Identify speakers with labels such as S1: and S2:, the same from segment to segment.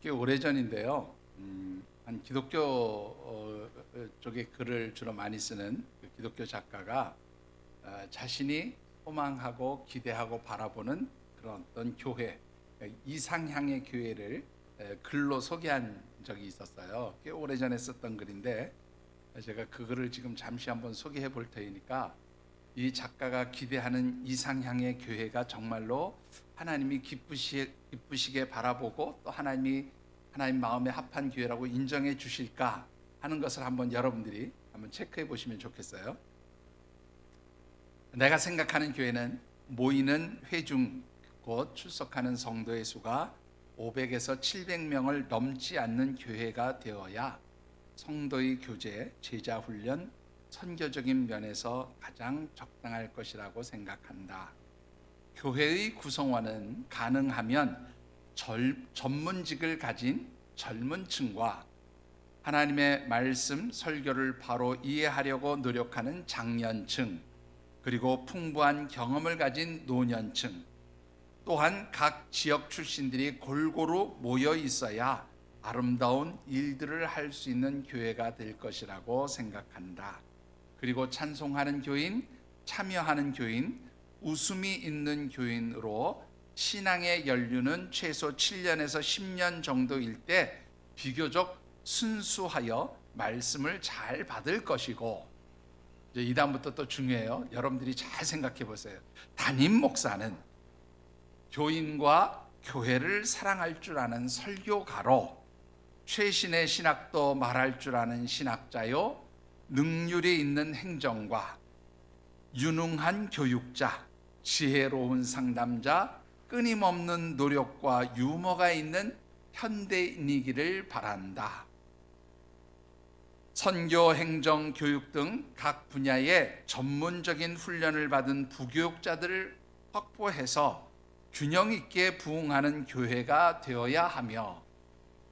S1: 꽤 오래전인데요. 한 기독교 쪽에 글을 주로 많이 쓰는 그 기독교 작가가 자신이 소망하고 기대하고 바라보는 그런 어떤 교회, 이상향의 교회를 글로 소개한 적이 있었어요. 꽤 오래전에 썼던 글인데 제가 그 글을 지금 잠시 한번 소개해 볼 테니까 이 작가가 기대하는 이상향의 교회가 정말로 하나님이 기쁘시게 바라보고 또 하나님 마음에 합한 교회라고 인정해 주실까 하는 것을 한번 여러분들이 한번 체크해 보시면 좋겠어요. 내가 생각하는 교회는 모이는 회중 곧 출석하는 성도의 수가 500에서 700명을 넘지 않는 교회가 되어야 성도의 교제, 제자 훈련, 선교적인 면에서 가장 적당할 것이라고 생각한다. 교회의 구성원은 가능하면 전문직을 가진 젊은 층과 하나님의 말씀 설교를 바로 이해하려고 노력하는 장년층, 그리고 풍부한 경험을 가진 노년층, 또한 각 지역 출신들이 골고루 모여 있어야 아름다운 일들을 할 수 있는 교회가 될 것이라고 생각한다. 그리고 찬송하는 교인, 참여하는 교인, 웃음이 있는 교인으로 신앙의 연륜은 최소 7년에서 10년 정도일 때 비교적 순수하여 말씀을 잘 받을 것이고, 이제 이 다음부터 또 중요해요. 여러분들이 잘 생각해 보세요. 담임 목사는 교인과 교회를 사랑할 줄 아는 설교가로, 최신의 신학도 말할 줄 아는 신학자요, 능률이 있는 행정과 유능한 교육자, 지혜로운 상담자, 끊임없는 노력과 유머가 있는 현대인이기를 바란다. 선교, 행정, 교육 등 각 분야의 전문적인 훈련을 받은 부교육자들을 확보해서 균형 있게 부흥하는 교회가 되어야 하며,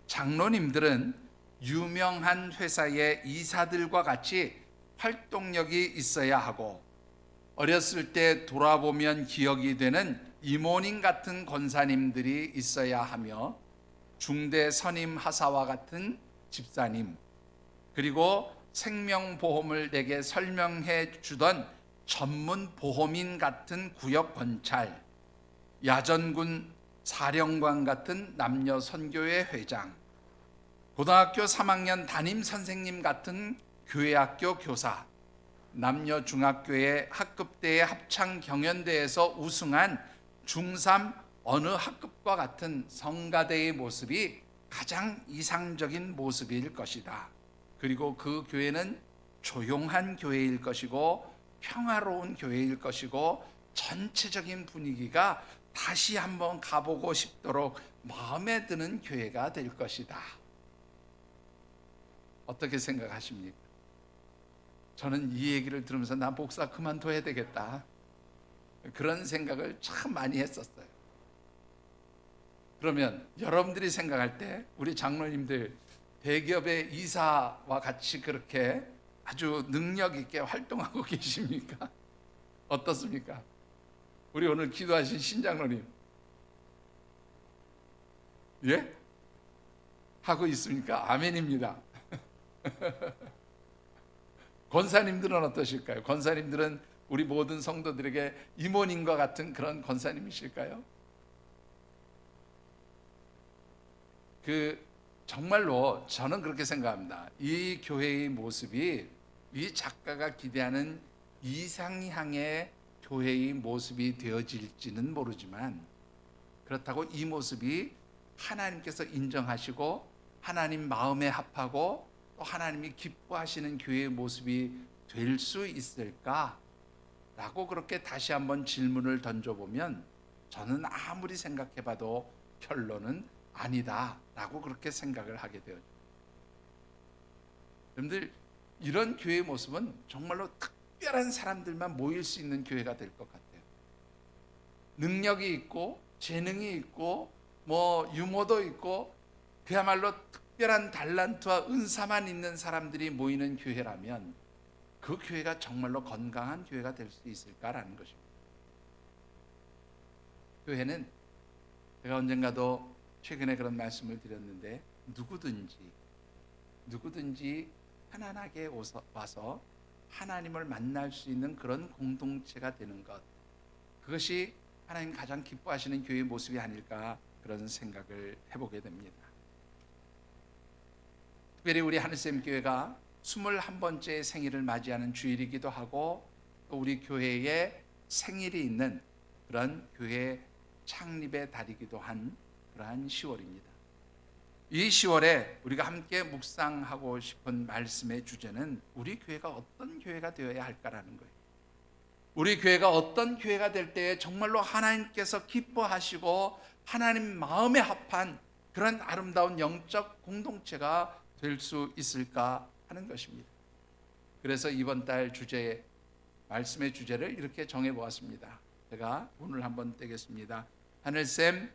S1: 장로님들은 유명한 회사의 이사들과 같이 활동력이 있어야 하고, 어렸을 때 돌아보면 기억이 되는 이모님 같은 권사님들이 있어야 하며, 중대 선임 하사와 같은 집사님, 그리고 생명보험을 내게 설명해 주던 전문 보험인 같은 구역 권찰, 야전군 사령관 같은 남녀 선교회 회장, 고등학교 3학년 담임 선생님 같은 교회학교 교사, 남녀 중학교의 학급대의 합창 경연대에서 우승한 중3 어느 학급과 같은 성가대의 모습이 가장 이상적인 모습일 것이다. 그리고 그 교회는 조용한 교회일 것이고 평화로운 교회일 것이고 전체적인 분위기가 다시 한번 가보고 싶도록 마음에 드는 교회가 될 것이다. 어떻게 생각하십니까? 저는 이 얘기를 들으면서 나 목사 그만둬야 되겠다, 그런 생각을 참 많이 했었어요. 그러면 여러분들이 생각할 때 우리 장로님들 대기업의 이사와 같이 그렇게 아주 능력 있게 활동하고 계십니까? 어떻습니까? 우리 오늘 기도하신 신장로님, 예? 하고 있습니까? 아멘입니다. 권사님들은 어떠실까요? 권사님들은 우리 모든 성도들에게 이모님과 같은 그런 권사님이실까요? 정말로 저는 그렇게 생각합니다. 이 교회의 모습이 이 작가가 기대하는 이상향의 교회의 모습이 되어질지는 모르지만, 그렇다고 이 모습이 하나님께서 인정하시고 하나님 마음에 합하고 또 하나님이 기뻐하시는 교회의 모습이 될 수 있을까? 라고 그렇게 다시 한번 질문을 던져보면, 저는 아무리 생각해봐도 결론은 아니다 라고 그렇게 생각을 하게 되었죠. 여러분들, 이런 교회의 모습은 정말로 특별한 사람들만 모일 수 있는 교회가 될 것 같아요. 능력이 있고 재능이 있고 유머도 있고 그야말로 특별한 달란트와 은사만 있는 사람들이 모이는 교회라면 그 교회가 정말로 건강한 교회가 될 수 있을까라는 것입니다. 교회는 제가 언젠가도 최근에 그런 말씀을 드렸는데 누구든지 편안하게 와서 하나님을 만날 수 있는 그런 공동체가 되는 것, 그것이 하나님 가장 기뻐하시는 교회의 모습이 아닐까 그런 생각을 해보게 됩니다. 특별히 우리 하늘샘 교회가 21번째 생일을 맞이하는 주일이기도 하고 또 우리 교회의 생일이 있는 그런 교회 창립의 달이기도 한 그러한 10월입니다. 이 10월에 우리가 함께 묵상하고 싶은 말씀의 주제는 우리 교회가 어떤 교회가 되어야 할까라는 거예요. 우리 교회가 어떤 교회가 될 때에 정말로 하나님께서 기뻐하시고 하나님 마음에 합한 그런 아름다운 영적 공동체가 될 수 있을까 하는 것입니다. 그래서 이번 달 주제, 말씀의 주제를 이렇게 정해 보았습니다. 제가 오늘 한번 떼겠습니다. 하늘샘,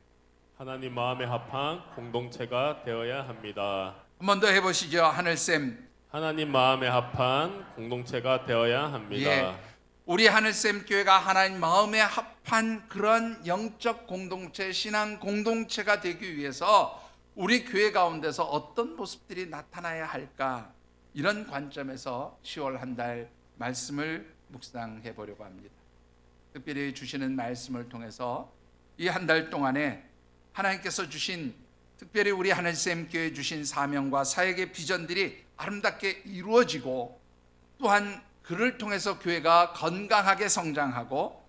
S2: 하나님 마음에 합한 공동체가 되어야 합니다.
S1: 한 번 더 해보시죠. 하늘샘.
S2: 하나님 마음에 합한 공동체가 되어야 합니다.
S1: 예, 우리 하늘샘 교회가 하나님 마음에 합한 그런 영적 공동체, 신앙 공동체가 되기 위해서 우리 교회 가운데서 어떤 모습들이 나타나야 할까, 이런 관점에서 10월 한 달 말씀을 묵상해 보려고 합니다. 특별히 주시는 말씀을 통해서 이 한 달 동안에 하나님께서 주신, 특별히 우리 하늘샘 교회 주신 사명과 사역의 비전들이 아름답게 이루어지고, 또한 그를 통해서 교회가 건강하게 성장하고,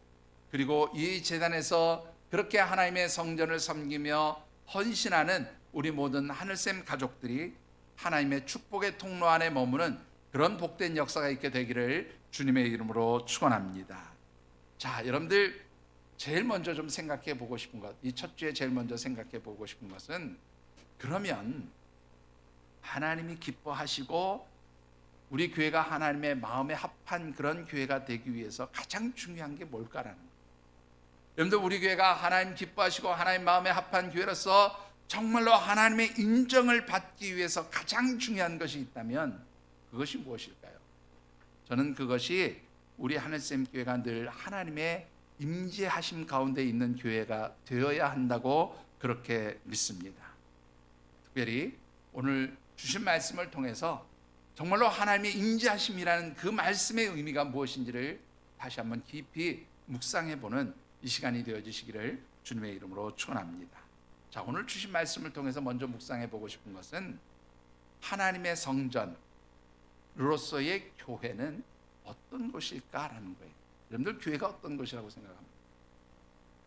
S1: 그리고 이 재단에서 그렇게 하나님의 성전을 섬기며 헌신하는 우리 모든 하늘샘 가족들이 하나님의 축복의 통로 안에 머무는 그런 복된 역사가 있게 되기를 주님의 이름으로 축원합니다. 자, 여러분들 제일 먼저 좀 생각해 보고 싶은 것, 이 첫 주에 제일 먼저 생각해 보고 싶은 것은, 그러면 하나님이 기뻐하시고 우리 교회가 하나님의 마음에 합한 그런 교회가 되기 위해서 가장 중요한 게 뭘까라는 거예요. 여러분들, 우리 교회가 하나님 기뻐하시고 하나님 마음에 합한 교회로서 정말로 하나님의 인정을 받기 위해서 가장 중요한 것이 있다면 그것이 무엇일까요? 저는 그것이 우리 하늘샘 교회가 늘 하나님의 임재하심 가운데 있는 교회가 되어야 한다고 그렇게 믿습니다. 특별히 오늘 주신 말씀을 통해서 정말로 하나님의 임재하심이라는 그 말씀의 의미가 무엇인지를 다시 한번 깊이 묵상해 보는 이 시간이 되어지시기를 주님의 이름으로 축원합니다. 자, 오늘 주신 말씀을 통해서 먼저 묵상해 보고 싶은 것은, 하나님의 성전으로서의 교회는 어떤 곳일까라는 거예요. 여러분들, 교회가 어떤 곳이라고 생각합니까?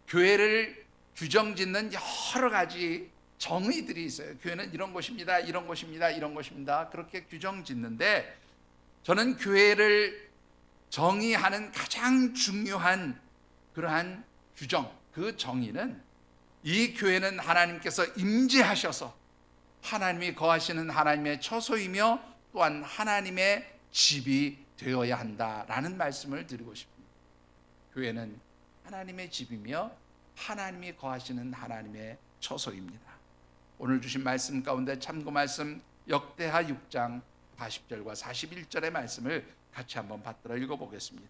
S1: 교회를 규정짓는 여러 가지 정의들이 있어요. 교회는 이런 곳입니다, 이런 곳입니다, 이런 곳입니다. 그렇게 규정짓는데, 저는 교회를 정의하는 가장 중요한 그러한 규정, 그 정의는, 이 교회는 하나님께서 임재하셔서 하나님이 거하시는 하나님의 처소이며 또한 하나님의 집이 되어야 한다라는 말씀을 드리고 싶습니다. 교회는 하나님의 집이며 하나님이 거하시는 하나님의 처소입니다. 오늘 주신 말씀 가운데 참고 말씀 역대하 6장 40절과 41절의 말씀을 같이 한번 받들어 읽어보겠습니다.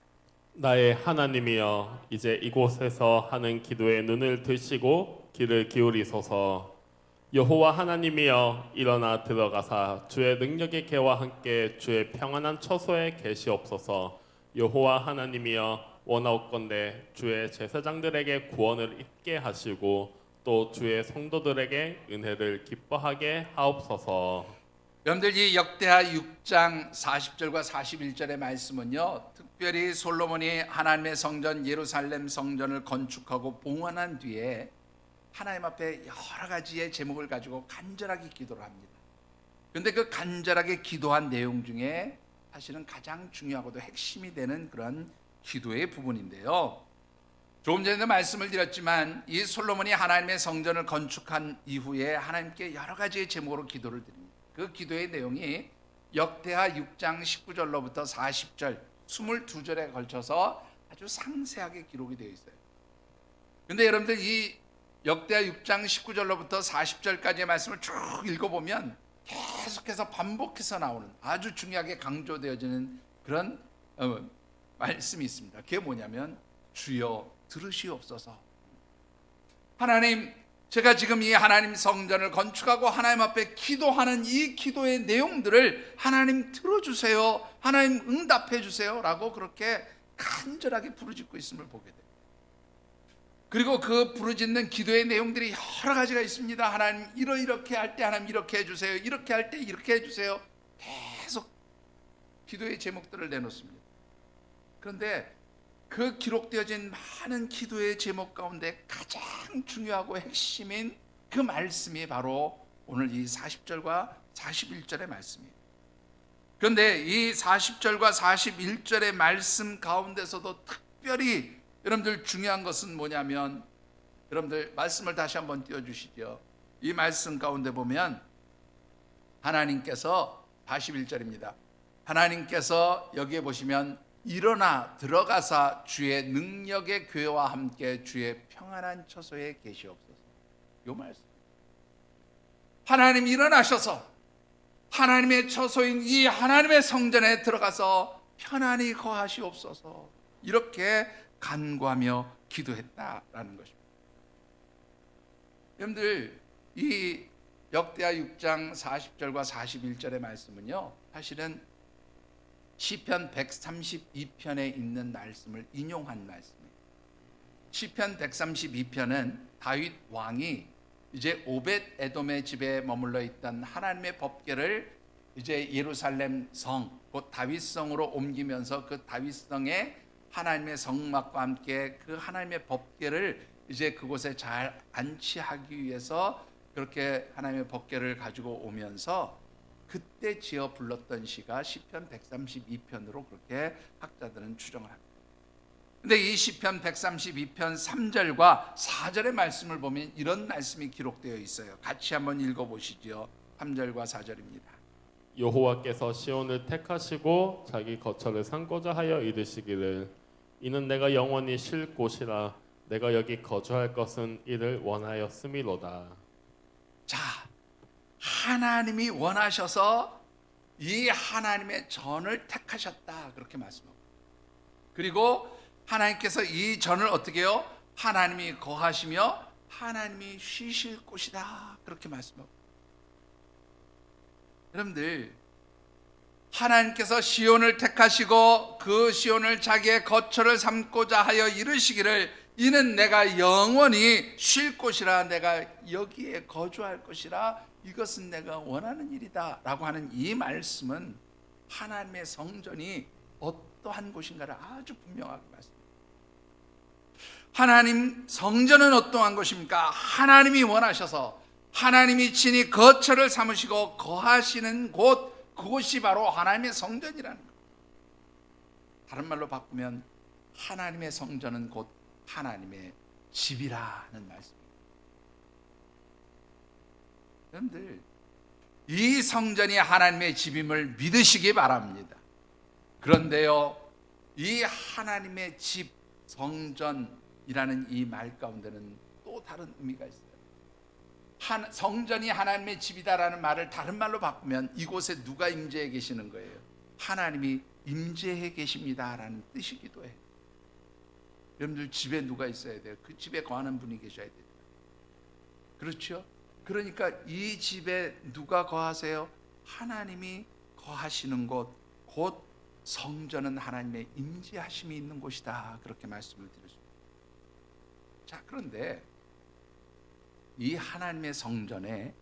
S2: 나의 하나님이여, 이제 이곳에서 하는 기도에 눈을 드시고 귀를 기울이소서. 여호와 하나님이여, 일어나 들어가사 주의 능력의 개와 함께 주의 평안한 처소에 계시옵소서. 여호와 하나님이여, 원하옵건대 주의 제사장들에게 구원을 있게 하시고 또 주의 성도들에게 은혜를 기뻐하게 하옵소서.
S1: 여러분들, 이 역대하 6장 40절과 41절의 말씀은요, 특별히 솔로몬이 하나님의 성전 예루살렘 성전을 건축하고 봉헌한 뒤에 하나님 앞에 여러 가지의 제목을 가지고 간절하게 기도를 합니다. 그런데 그 간절하게 기도한 내용 중에 사실은 가장 중요하고도 핵심이 되는 그런 기도의 부분인데요, 조금 전에도 말씀을 드렸지만 이 솔로몬이 하나님의 성전을 건축한 이후에 하나님께 여러 가지의 제목으로 기도를 드립니다. 그 기도의 내용이 역대하 6장 19절로부터 40절 22절에 걸쳐서 아주 상세하게 기록이 되어 있어요. 근데 여러분들, 이 역대하 6장 19절로부터 40절까지의 말씀을 쭉 읽어보면 계속해서 반복해서 나오는, 아주 중요하게 강조되어지는 그런 말씀이 있습니다. 그게 뭐냐면, 주여 들으시옵소서. 하나님, 제가 지금 이 하나님 성전을 건축하고 하나님 앞에 기도하는 이 기도의 내용들을 하나님 들어주세요, 하나님 응답해 주세요 라고 그렇게 간절하게 부르짖고 있음을 보게 돼요. 그리고 그 부르짖는 기도의 내용들이 여러 가지가 있습니다. 하나님 이렇게 할 때 하나님 이렇게 해주세요, 이렇게 할 때 이렇게 해주세요. 계속 기도의 제목들을 내놓습니다. 그런데 그 기록되어진 많은 기도의 제목 가운데 가장 중요하고 핵심인 그 말씀이 바로 오늘 이 40절과 41절의 말씀이에요. 그런데 이 40절과 41절의 말씀 가운데서도 특별히 여러분들 중요한 것은 뭐냐면, 여러분들 말씀을 다시 한번 띄워주시죠. 이 말씀 가운데 보면 하나님께서 41절입니다. 하나님께서 여기에 보시면 일어나 들어가사 주의 능력의 교회와 함께 주의 평안한 처소에 계시옵소서. 이 말씀. 하나님 일어나셔서 하나님의 처소인 이 하나님의 성전에 들어가서 편안히 거하시옵소서. 이렇게 간구하며 기도했다라는 것입니다. 여러분들 이 역대하 6장 40절과 41절의 말씀은요, 사실은 시편 132편에 있는 말씀을 인용한 말씀이에요. 시편 132편은 다윗 왕이 이제 오벳 에돔의 집에 머물러 있던 하나님의 법궤를 이제 예루살렘 성, 곧 다윗성으로 옮기면서 그 다윗성에 하나님의 성막과 함께 그 하나님의 법궤를 이제 그곳에 잘 안치하기 위해서 그렇게 하나님의 법궤를 가지고 오면서 그때 지어 불렀던 시가 시편 132편으로 그렇게 학자들은 추정을 합니다. 근데 이 시편 132편 3절과 4절의 말씀을 보면 이런 말씀이 기록되어 있어요. 같이 한번 읽어보시죠. 3절과 4절입니다.
S2: 여호와께서 시온을 택하시고 자기 거처를 삼고자 하여 이르시기를 이는 내가 영원히 쉴 곳이라 내가 여기 거주할 것은 이를 원하였음이로다.
S1: 자, 하나님이 원하셔서 이 하나님의 전을 택하셨다 그렇게 말씀합니다. 그리고 하나님께서 이 전을 어떻게 해요? 하나님이 거하시며 하나님이 쉬실 곳이다 그렇게 말씀합니다. 여러분들, 하나님께서 시온을 택하시고 그 시온을 자기의 거처를 삼고자 하여 이르시기를 이는 내가 영원히 쉴 곳이라 내가 여기에 거주할 것이라 이것은 내가 원하는 일이다 라고 하는 이 말씀은 하나님의 성전이 어떠한 곳인가를 아주 분명하게 말씀합니다. 하나님 성전은 어떠한 곳입니까? 하나님이 원하셔서 하나님이 친히 거처를 삼으시고 거하시는 곳, 그곳이 바로 하나님의 성전이라는 것. 다른 말로 바꾸면 하나님의 성전은 곧 하나님의 집이라는 말씀입니다. 여러분들, 이 성전이 하나님의 집임을 믿으시기 바랍니다. 그런데요, 이 하나님의 집, 성전이라는 이 말 가운데는 또 다른 의미가 있어요. 성전이 하나님의 집이다라는 말을 다른 말로 바꾸면 이곳에 누가 임재해 계시는 거예요? 하나님이 임재해 계십니다라는 뜻이기도 해요. 여러분들 집에 누가 있어야 돼요? 그 집에 거하는 분이 계셔야 돼요. 그렇죠? 그러니까 이 집에 누가 거하세요? 하나님이 거하시는 곳, 곧 성전은 하나님의 임재하심이 있는 곳이다 그렇게 말씀을 드렸습니다. 자, 그런데 이 하나님의 성전에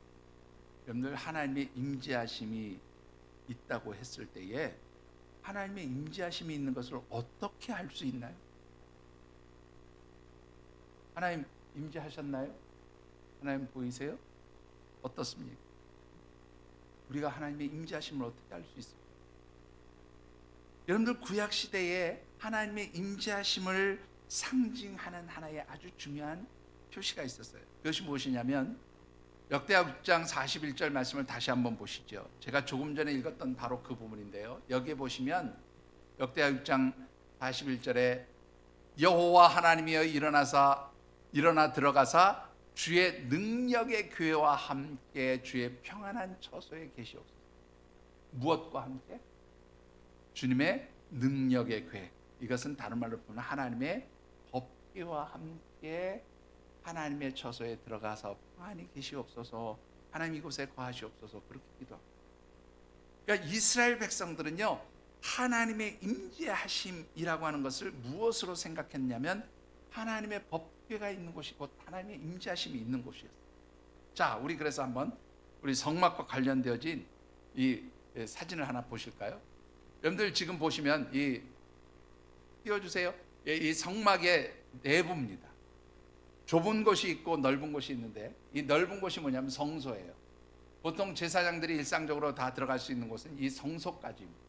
S1: 여러분들 하나님의 임재하심이 있다고 했을 때에 하나님의 임재하심이 있는 것을 어떻게 알 수 있나요? 하나님 임재하셨나요? 하나님 보이세요? 어떻습니까? 우리가 하나님의 임재하심을 어떻게 알 수 있습니까? 여러분들 구약 시대에 하나님의 임재하심을 상징하는 하나의 아주 중요한 표시가 있었어요. 그것이 무엇이냐면 역대하 6장 41절 말씀을 다시 한번 보시죠. 제가 조금 전에 읽었던 바로 그 부분인데요. 여기에 보시면 역대하 6장 41절에 여호와 하나님이여 일어나 들어가사 주의 능력의 교회와 함께 주의 평안한 처소에 계시옵소서. 무엇과 함께? 주님의 능력의 교회. 이것은 다른 말로 보면 하나님의 법궤와 함께 하나님의 처소에 들어가서 평안히 계시옵소서, 하나님 이곳에 거하시옵소서 그렇게 기도합니다. 그러니까 이스라엘 백성들은요, 하나님의 임재하심이라고 하는 것을 무엇으로 생각했냐면 하나님의 법궤가 있는 곳이 곧 하나님의 임재하심이 있는 곳이었어요. 자, 우리 그래서 한번 우리 성막과 관련되어진 이 사진을 하나 보실까요? 여러분들 지금 보시면 이 띄워주세요. 이 성막의 내부입니다. 좁은 곳이 있고 넓은 곳이 있는데 이 넓은 곳이 뭐냐면 성소예요. 보통 제사장들이 일상적으로 다 들어갈 수 있는 곳은 이 성소까지입니다.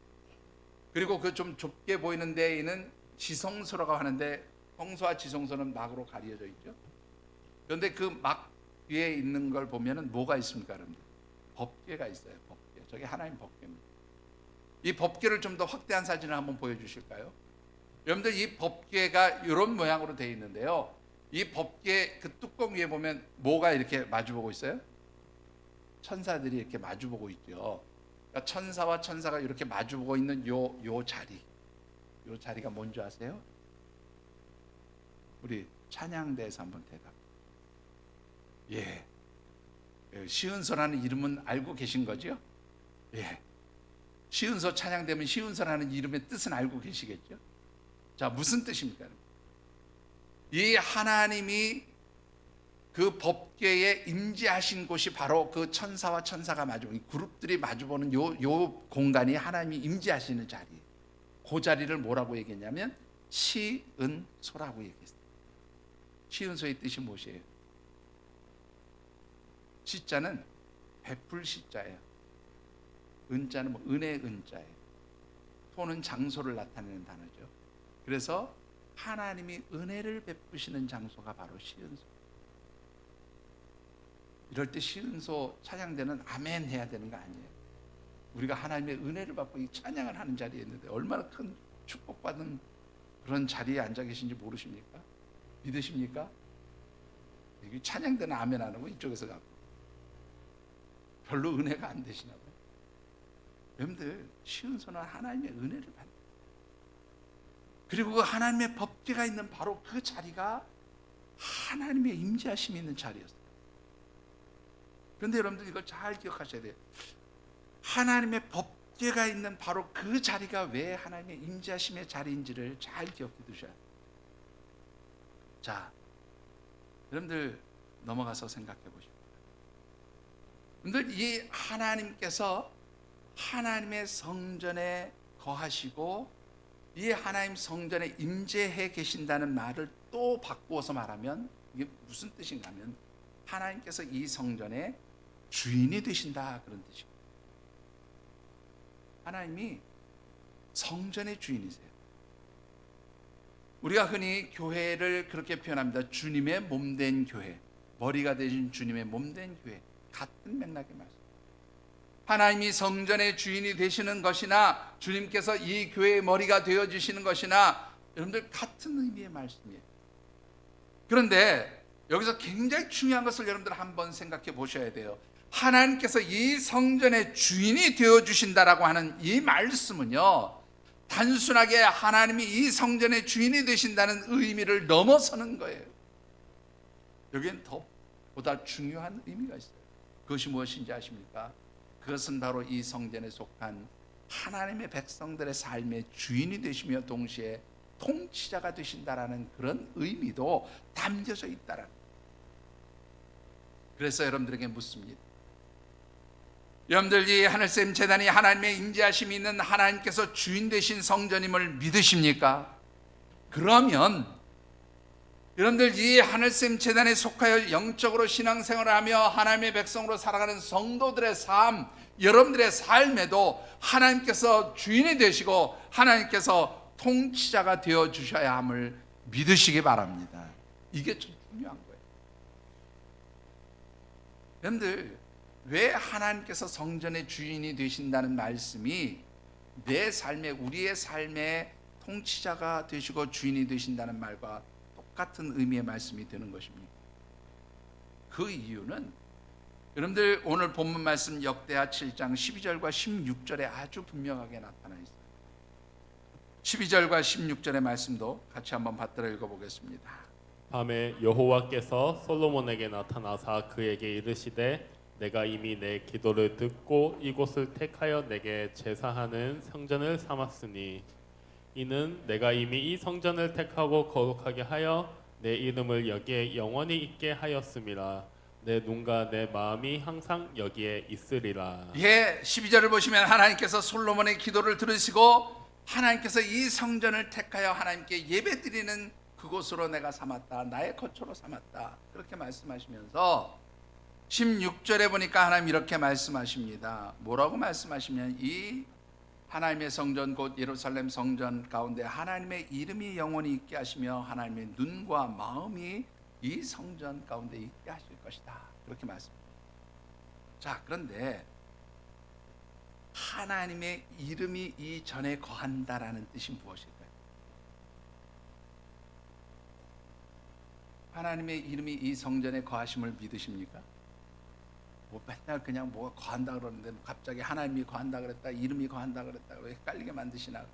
S1: 그리고 그 좀 좁게 보이는 데에는 지성소라고 하는데 성소와 지성소는 막으로 가려져 있죠. 그런데 그 막 위에 있는 걸 보면은 뭐가 있습니까, 여러분들? 법궤가 있어요. 법궤. 저게 하나님 법궤입니다. 이 법궤를 좀 더 확대한 사진을 한번 보여주실까요? 여러분들 이 법궤가 이런 모양으로 되어 있는데요. 이 법궤 그 뚜껑 위에 보면 뭐가 이렇게 마주보고 있어요? 천사들이 이렇게 마주보고 있죠. 그러니까 천사와 천사가 이렇게 마주보고 있는 요 자리가 뭔지 아세요? 우리 찬양대에서 한번 대답. 예. 시은서라는 이름은 알고 계신 거죠? 예. 시은서 찬양되면 시은서라는 이름의 뜻은 알고 계시겠죠? 자, 무슨 뜻입니까? 이 하나님이 그 법궤에 임재하신 곳이 바로 그 천사와 천사가 마주보는 그룹들이 마주보는 요 공간이 하나님이 임재하시는 자리예요. 그 자리를 뭐라고 얘기했냐면 시은소라고 얘기했어요. 시은소의 뜻이 무엇이에요? 시자는 베풀 시자예요. 은자는 뭐 은혜의 은자예요. 소는 장소를 나타내는 단어죠. 그래서 하나님이 은혜를 베푸시는 장소가 바로 시은소. 이럴 때 시은소 찬양대는 아멘 해야 되는 거 아니에요. 우리가 하나님의 은혜를 받고 이 찬양을 하는 자리에 있는데 얼마나 큰 축복받은 그런 자리에 앉아 계신지 모르십니까? 믿으십니까? 여기 찬양대는 아멘 안 하고 이쪽에서 갖고 별로 은혜가 안 되시나 봐요. 여러분들 시은소는 하나님의 은혜를 받는, 그리고 그 하나님의 법궤가 있는 바로 그 자리가 하나님의 임재하심이 있는 자리였어요. 그런데 여러분들 이걸 잘 기억하셔야 돼요. 하나님의 법궤가 있는 바로 그 자리가 왜 하나님의 임재하심의 자리인지를 잘 기억해 두셔야 돼요. 자, 여러분들 넘어가서 생각해 보십시오. 여러분들 이 하나님께서 하나님의 성전에 거하시고 이 하나님 성전에 임재해 계신다는 말을 또 바꾸어서 말하면 이게 무슨 뜻인가 하면 하나님께서 이 성전의 주인이 되신다 그런 뜻입니다. 하나님이 성전의 주인이세요. 우리가 흔히 교회를 그렇게 표현합니다. 주님의 몸된 교회, 머리가 되신 주님의 몸된 교회, 같은 맥락의 말씀. 하나님이 성전의 주인이 되시는 것이나 주님께서 이 교회의 머리가 되어주시는 것이나 여러분들 같은 의미의 말씀이에요. 그런데 여기서 굉장히 중요한 것을 여러분들 한번 생각해 보셔야 돼요. 하나님께서 이 성전의 주인이 되어주신다라고 하는 이 말씀은요, 단순하게 하나님이 이 성전의 주인이 되신다는 의미를 넘어서는 거예요. 여기엔 더 보다 중요한 의미가 있어요. 그것이 무엇인지 아십니까? 그것은 바로 이 성전에 속한 하나님의 백성들의 삶의 주인이 되시며 동시에 통치자가 되신다라는 그런 의미도 담겨져 있다라는. 그래서 여러분들에게 묻습니다. 여러분들 이 하늘샘 제단이 하나님의 임재하심이 있는 하나님께서 주인 되신 성전임을 믿으십니까? 그러면 여러분들 이 하늘샘 제단에 속하여 영적으로 신앙생활을 하며 하나님의 백성으로 살아가는 성도들의 삶, 여러분들의 삶에도 하나님께서 주인이 되시고 하나님께서 통치자가 되어 주셔야 함을 믿으시기 바랍니다. 이게 좀 중요한 거예요. 여러분들 왜 하나님께서 성전의 주인이 되신다는 말씀이 내 삶에, 우리의 삶에 통치자가 되시고 주인이 되신다는 말과 똑같은 의미의 말씀이 되는 것입니다. 그 이유는 여러분들 오늘 본문 말씀 역대하 7장 12절과 16절에 아주 분명하게 나타나 있어요. 12절과 16절의 말씀도 같이 한번 받들어 읽어보겠습니다.
S2: 밤에 여호와께서 솔로몬에게 나타나사 그에게 이르시되 내가 이미 내 기도를 듣고 이곳을 택하여 내게 제사하는 성전을 삼았으니 이는 내가 이미 이 성전을 택하고 거룩하게 하여 내 이름을 여기에 영원히 있게 하였음이라. 내 눈과 내 마음이 항상 여기에 있으리라.
S1: 예, 12절을 보시면 하나님께서 솔로몬의 기도를 들으시고 하나님께서 이 성전을 택하여 하나님께 예배드리는 그곳으로 내가 삼았다, 나의 거처로 삼았다, 그렇게 말씀하시면서 16절에 보니까 하나님 이렇게 말씀하십니다. 뭐라고 말씀하시면 이 하나님의 성전 곧 예루살렘 성전 가운데 하나님의 이름이 영원히 있게 하시며 하나님의 눈과 마음이 이 성전 가운데 있게 하실 것이다, 그렇게 말씀합니다. 자, 그런데 하나님의 이름이 이 전에 거한다라는 뜻이 무엇일까요? 하나님의 이름이 이 성전에 거하심을 믿으십니까? 뭐 맨날 그냥 뭐가 거한다 그러는데 갑자기 하나님이 거한다 그랬다, 이름이 거한다 그랬다, 왜 헷갈리게 만드시나?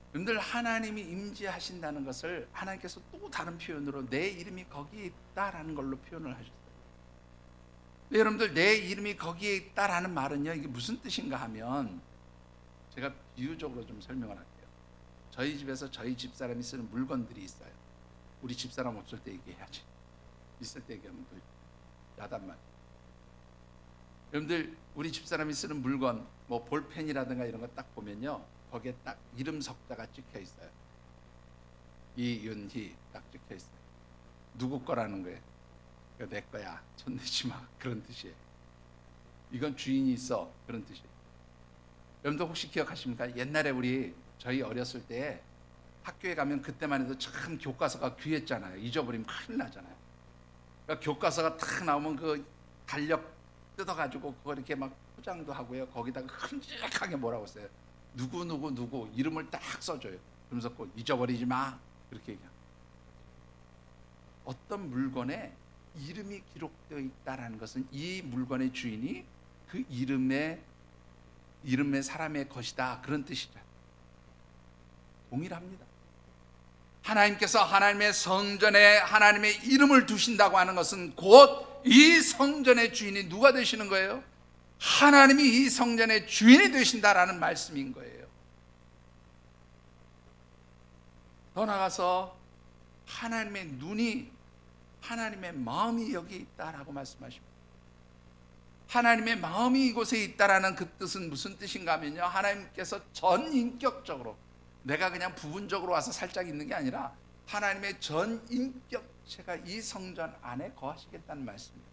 S1: 여러분들, 하나님이 임재하신다는 것을 하나님께서 또 다른 표현으로 내 이름이 거기에 있다라는 걸로 표현을 하셨어요. 여러분들, 내 이름이 거기에 있다라는 말은요, 이게 무슨 뜻인가 하면 제가 비유적으로 좀 설명을 할게요. 저희 집에서 저희 집사람이 쓰는 물건들이 있어요. 우리 집사람 없을 때 얘기해야지. 있을 때 얘기하면 또 야단만. 여러분들, 우리 집사람이 쓰는 물건, 뭐 볼펜이라든가 이런 거 딱 보면요, 거기에 딱 이름 석자가 찍혀 있어요. 이윤희 딱 찍혀 있어요. 누구 거라는 거예요. 이거 내 거야, 손 내지 마, 그런 뜻이에요. 이건 주인이 있어, 그런 뜻이에요. 여러분들 혹시 기억하십니까? 옛날에 저희 어렸을 때 학교에 가면 그때만 해도 참 교과서가 귀했잖아요. 잊어버리면 큰일 나잖아요. 그러니까 교과서가 탁 나오면 그 달력 뜯어가지고 그거 이렇게 막 포장도 하고요, 거기다가 큼직하게 뭐라고 써요? 누구 이름을 딱 써줘요. 그러면서 꼭 잊어버리지 마, 그렇게 얘기합니다. 어떤 물건에 이름이 기록되어 있다라는 것은 이 물건의 주인이 그 이름의 사람의 것이다, 그런 뜻이죠. 동일합니다. 하나님께서 하나님의 성전에 하나님의 이름을 두신다고 하는 것은 곧 이 성전의 주인이 누가 되시는 거예요? 하나님이 이 성전의 주인이 되신다라는 말씀인 거예요. 더 나아가서 하나님의 눈이, 하나님의 마음이 여기 있다라고 말씀하십니다. 하나님의 마음이 이곳에 있다라는 그 뜻은 무슨 뜻인가 하면요, 하나님께서 전인격적으로, 내가 그냥 부분적으로 와서 살짝 있는 게 아니라 하나님의 전인격체가 이 성전 안에 거하시겠다는 말씀이에요.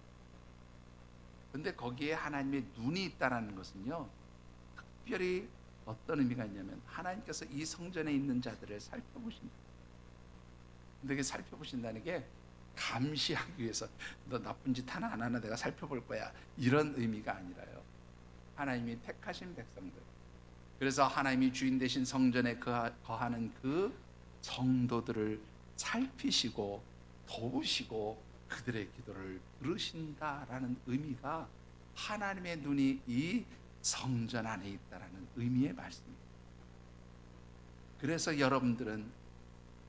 S1: 그런데 거기에 하나님의 눈이 있다라는 것은요, 특별히 어떤 의미가 있냐면 하나님께서 이 성전에 있는 자들을 살펴보신다. 근데 그 살펴보신다는 게 감시하기 위해서 너 나쁜 짓 하나 안 하나 내가 살펴볼 거야, 이런 의미가 아니라요, 하나님이 택하신 백성들, 그래서 하나님이 주인 되신 성전에 거하는 그 성도들을 살피시고 도우시고 그들의 기도를 들으신다라는 의미가 하나님의 눈이 이 성전 안에 있다라는 의미의 말씀입니다. 그래서 여러분들은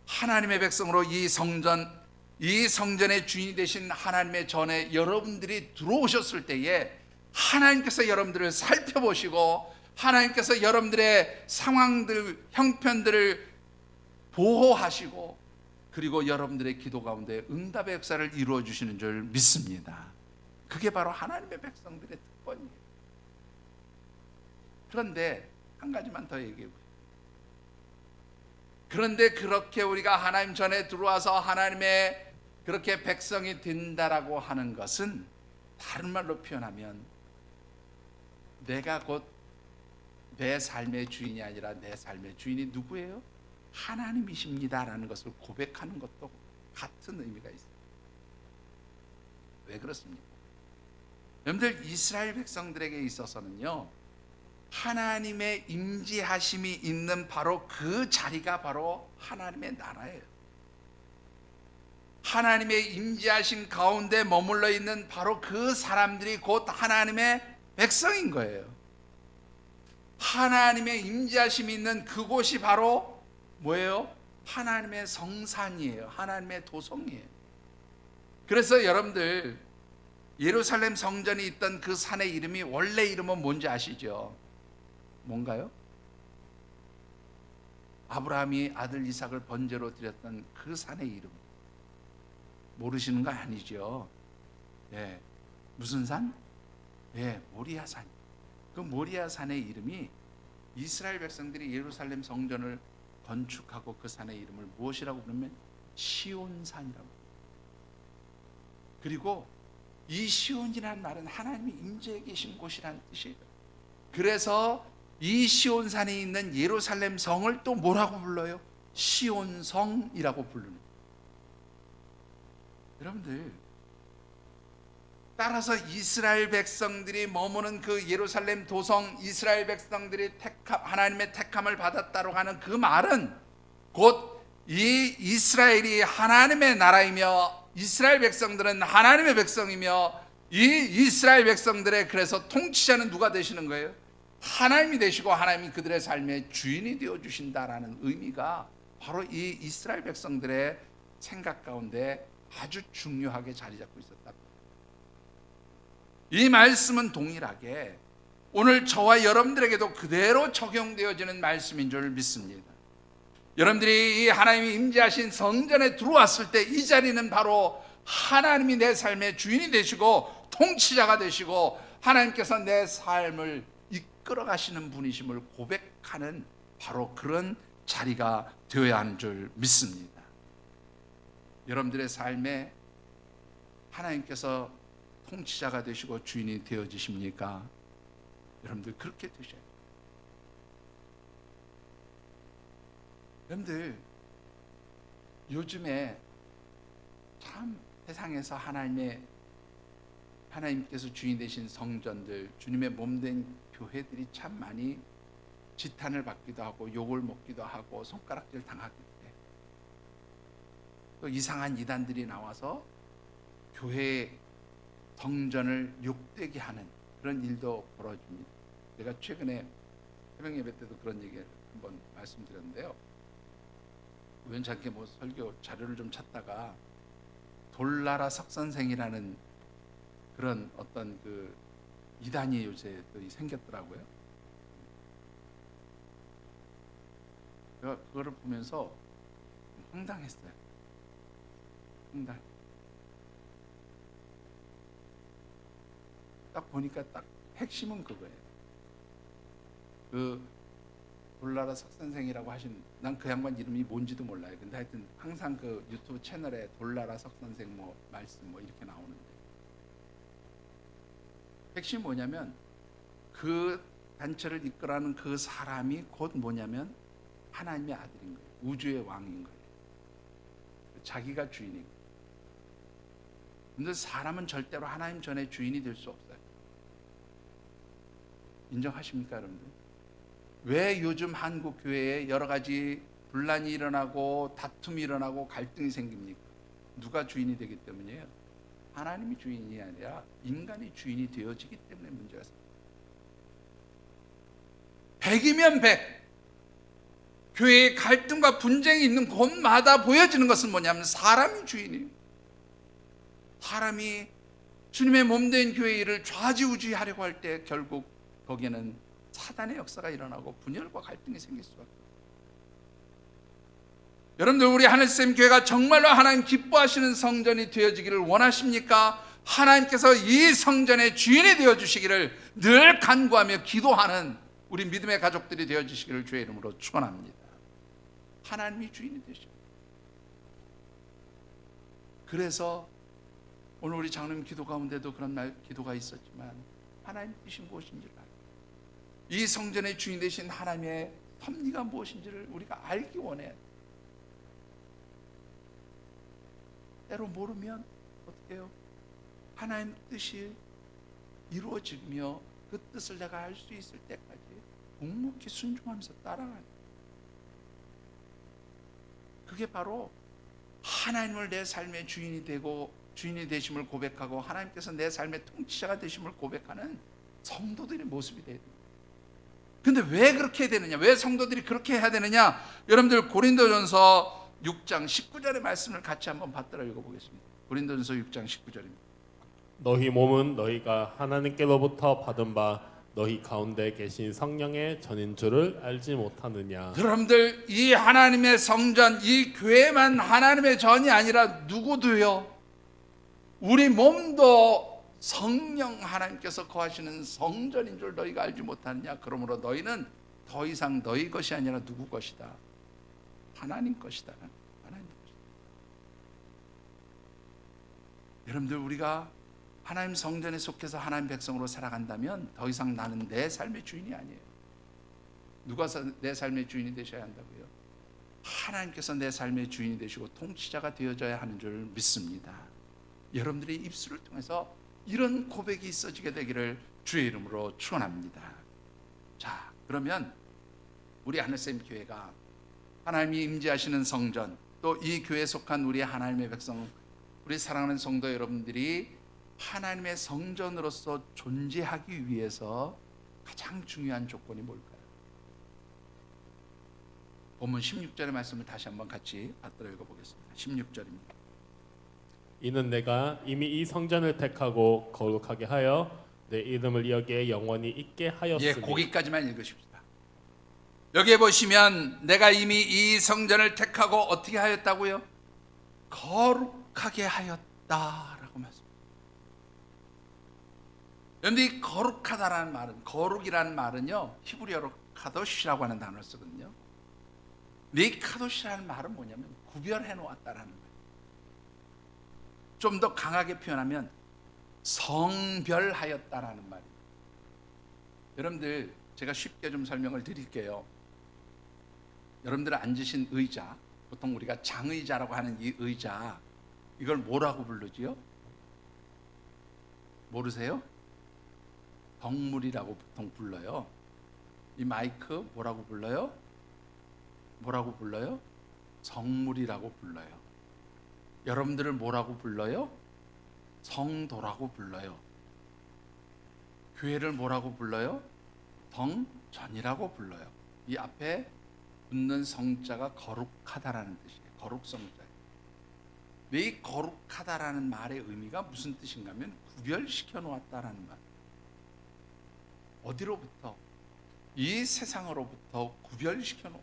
S1: 하나님의 백성으로 이 성전의 주인이 되신 하나님의 전에 여러분들이 들어오셨을 때에 하나님께서 여러분들을 살펴보시고 하나님께서 여러분들의 상황들, 형편들을 보호하시고 그리고 여러분들의 기도 가운데 응답의 역사를 이루어 주시는 줄 믿습니다. 그게 바로 하나님의 백성들의 특권이에요. 그런데 한 가지만 더 얘기해 보세요. 그런데 그렇게 우리가 하나님 전에 들어와서 하나님의 그렇게 백성이 된다라고 하는 것은 다른 말로 표현하면 내가 곧 내 삶의 주인이 아니라 내 삶의 주인이 누구예요? 하나님이십니다라는 것을 고백하는 것도 같은 의미가 있어요. 왜 그렇습니까? 여러분들, 이스라엘 백성들에게 있어서는요, 하나님의 임재하심이 있는 바로 그 자리가 바로 하나님의 나라예요. 하나님의 임재하심 가운데 머물러 있는 바로 그 사람들이 곧 하나님의 백성인 거예요. 하나님의 임재하심이 있는 그곳이 바로 뭐예요? 하나님의 성산이에요. 하나님의 도성이에요. 그래서 여러분들 예루살렘 성전이 있던 그 산의 이름이 원래 이름은 뭔지 아시죠? 뭔가요? 아브라함이 아들 이삭을 번제로 드렸던 그 산의 이름 모르시는 거 아니죠? 예, 무슨 산? 예, 모리아 산. 그 모리아 산의 이름이 이스라엘 백성들이 예루살렘 성전을 건축하고 그 산의 이름을 무엇이라고 부르면 시온산이라고. 그리고 이 시온이라는 말은 하나님이 임재해 계신 곳이라는 뜻이에요. 그래서 이 시온산에 있는 예루살렘 성을 또 뭐라고 불러요? 시온성이라고 부르는. 여러분들, 따라서 이스라엘 백성들이 머무는 그 예루살렘 도성, 이스라엘 백성들이 하나님의 택함을 받았다고 하는 그 말은 곧 이 이스라엘이 하나님의 나라이며 이스라엘 백성들은 하나님의 백성이며 이 이스라엘 백성들의 그래서 통치자는 누가 되시는 거예요? 하나님이 되시고 하나님이 그들의 삶의 주인이 되어 주신다라는 의미가 바로 이 이스라엘 백성들의 생각 가운데 아주 중요하게 자리 잡고 있었다. 이 말씀은 동일하게 오늘 저와 여러분들에게도 그대로 적용되어지는 말씀인 줄 믿습니다. 여러분들이 이 하나님이 임재하신 성전에 들어왔을 때 이 자리는 바로 하나님이 내 삶의 주인이 되시고 통치자가 되시고 하나님께서 내 삶을 이끌어 가시는 분이심을 고백하는 바로 그런 자리가 되어야 하는 줄 믿습니다. 여러분들의 삶에 하나님께서 통치자가 되시고 주인이 되어지십니까? 여러분들 그렇게 되셔야 돼요. 여러분들 요즘에 참 세상에서 하나님께서 주인 되신 성전들, 주님의 몸된 교회들이 참 많이 지탄을 받기도 하고 욕을 먹기도 하고 손가락질 당하기도 해. 또 이상한 이단들이 나와서 교회 성전을 욕되게 하는 그런 일도 벌어집니다. 제가 최근에 새벽 예배 때도 그런 얘기를 한번 말씀드렸는데요. 우연찮게 뭐 설교 자료를 좀 찾다가 돌나라 석선생이라는 그런 어떤 그 이단이 요새 생겼더라고요. 제가 그거를 보면서 황당했어요. 딱 보니까 딱 핵심은 그거예요. 그 돌나라 석선생이라고 하신, 난 그 양반 이름이 뭔지도 몰라요. 근데 하여튼 항상 그 유튜브 채널에 돌나라 석선생 뭐 말씀 뭐 이렇게 나오는데 핵심이 뭐냐면 그 단체를 이끌어가는 그 사람이 곧 뭐냐면 하나님의 아들인 거예요. 우주의 왕인 거예요. 자기가 주인인 거예요. 근데 사람은 절대로 하나님 전에 주인이 될 수 없어요. 인정하십니까, 여러분들? 왜 요즘 한국 교회에 여러 가지 분란이 일어나고 다툼이 일어나고 갈등이 생깁니까? 누가 주인이 되기 때문이에요? 하나님이 주인이 아니라 인간이 주인이 되어지기 때문에 문제가 생깁니다. 100이면 100 교회에 갈등과 분쟁이 있는 곳마다 보여지는 것은 뭐냐면 사람이 주인이에요. 사람이 주님의 몸된 교회 일을 좌지우지하려고 할 때 결국 거기에는 사단의 역사가 일어나고 분열과 갈등이 생길 수밖에 없어요. 여러분들, 우리 하늘샘 교회가 정말로 하나님 기뻐하시는 성전이 되어지기를 원하십니까? 하나님께서 이 성전의 주인이 되어주시기를 늘 간구하며 기도하는 우리 믿음의 가족들이 되어주시기를 주의 이름으로 축원합니다. 하나님이 주인이 되십니다. 그래서 오늘 우리 장로님 기도 가운데도 그런 기도가 있었지만 하나님 뜻이 무엇인지를 알고 이 성전의 주인 되신 하나님의 섭리가 무엇인지를 우리가 알기 원해요. 때로 모르면 어떻게 해요? 하나님 뜻이 이루어지며 그 뜻을 내가 알 수 있을 때까지 묵묵히 순종하면서 따라가는, 그게 바로 하나님을 내 삶의 주인이 되고 주인이 되심을 고백하고 하나님께서 내 삶의 통치자가 되심을 고백하는 성도들의 모습이 돼야 됩니다. 근데 왜 그렇게 해야 되느냐? 왜 성도들이 그렇게 해야 되느냐? 여러분들 고린도전서 6장 19절의 말씀을 같이 한번 받들어 읽어보겠습니다. 고린도전서 6장 19절입니다.
S2: 너희 몸은 너희가 하나님께로부터 받은 바 너희 가운데 계신 성령의 전인 줄을 알지 못하느냐.
S1: 여러분들 이 하나님의 성전, 이 교회만 하나님의 전이 아니라 누구도요. 우리 몸도 성령 하나님께서 거하시는 성전인 줄 너희가 알지 못하느냐. 그러므로 너희는 더 이상 너희 것이 아니라 누구 것이다? 하나님 것이다. 하나님 것이다. 여러분들 우리가 하나님 성전에 속해서 하나님 백성으로 살아간다면 더 이상 나는 내 삶의 주인이 아니에요. 누가 내 삶의 주인이 되셔야 한다고요? 하나님께서 내 삶의 주인이 되시고 통치자가 되어져야 하는 줄 믿습니다. 여러분들의 입술을 통해서 이런 고백이 있어지게 되기를 주의 이름으로 축원합니다. 자, 그러면 우리 하늘샘 교회가 하나님이 임재하시는 성전, 또 이 교회에 속한 우리 하나님의 백성, 우리 사랑하는 성도 여러분들이 하나님의 성전으로서 존재하기 위해서 가장 중요한 조건이 뭘까요? 본문 16절의 말씀을 다시 한번 같이 받들어 읽어보겠습니다. 16절입니다.
S2: 이는 내가 이미 이 성전을 택하고 거룩하게 하여 내 이름을 여기에 영원히 있게 하였으니.
S1: 예, 거기까지만 읽으십시다. 여기에 보시면 내가 이미 이 성전을 택하고 어떻게 하였다고요? 거룩하게 하였다라고 말씀. 여러분들 이 거룩하다라는 말은, 거룩이라는 말은요 히브리어로 카도시라고 하는 단어를 쓰거든요. 근데 이 카도시라는 말은 뭐냐면 구별해 놓았다라는 거예요. 좀 더 강하게 표현하면 성별하였다라는 말이에요. 여러분들 제가 쉽게 좀 설명을 드릴게요. 여러분들 앉으신 의자, 보통 우리가 장의자라고 하는 이 의자, 이걸 뭐라고 부르지요? 모르세요? 덕물이라고 보통 불러요. 이 마이크 뭐라고 불러요? 뭐라고 불러요? 성물이라고 불러요. 여러분들을 뭐라고 불러요? 성도라고 불러요. 교회를 뭐라고 불러요? 성전이라고 불러요. 이 앞에 붙는 성자가 거룩하다라는 뜻이에요. 거룩성자예요. 왜 이 거룩하다라는 말의 의미가 무슨 뜻인가 하면 구별시켜 놓았다라는 말. 어디로부터? 이 세상으로부터 구별시켜 놓.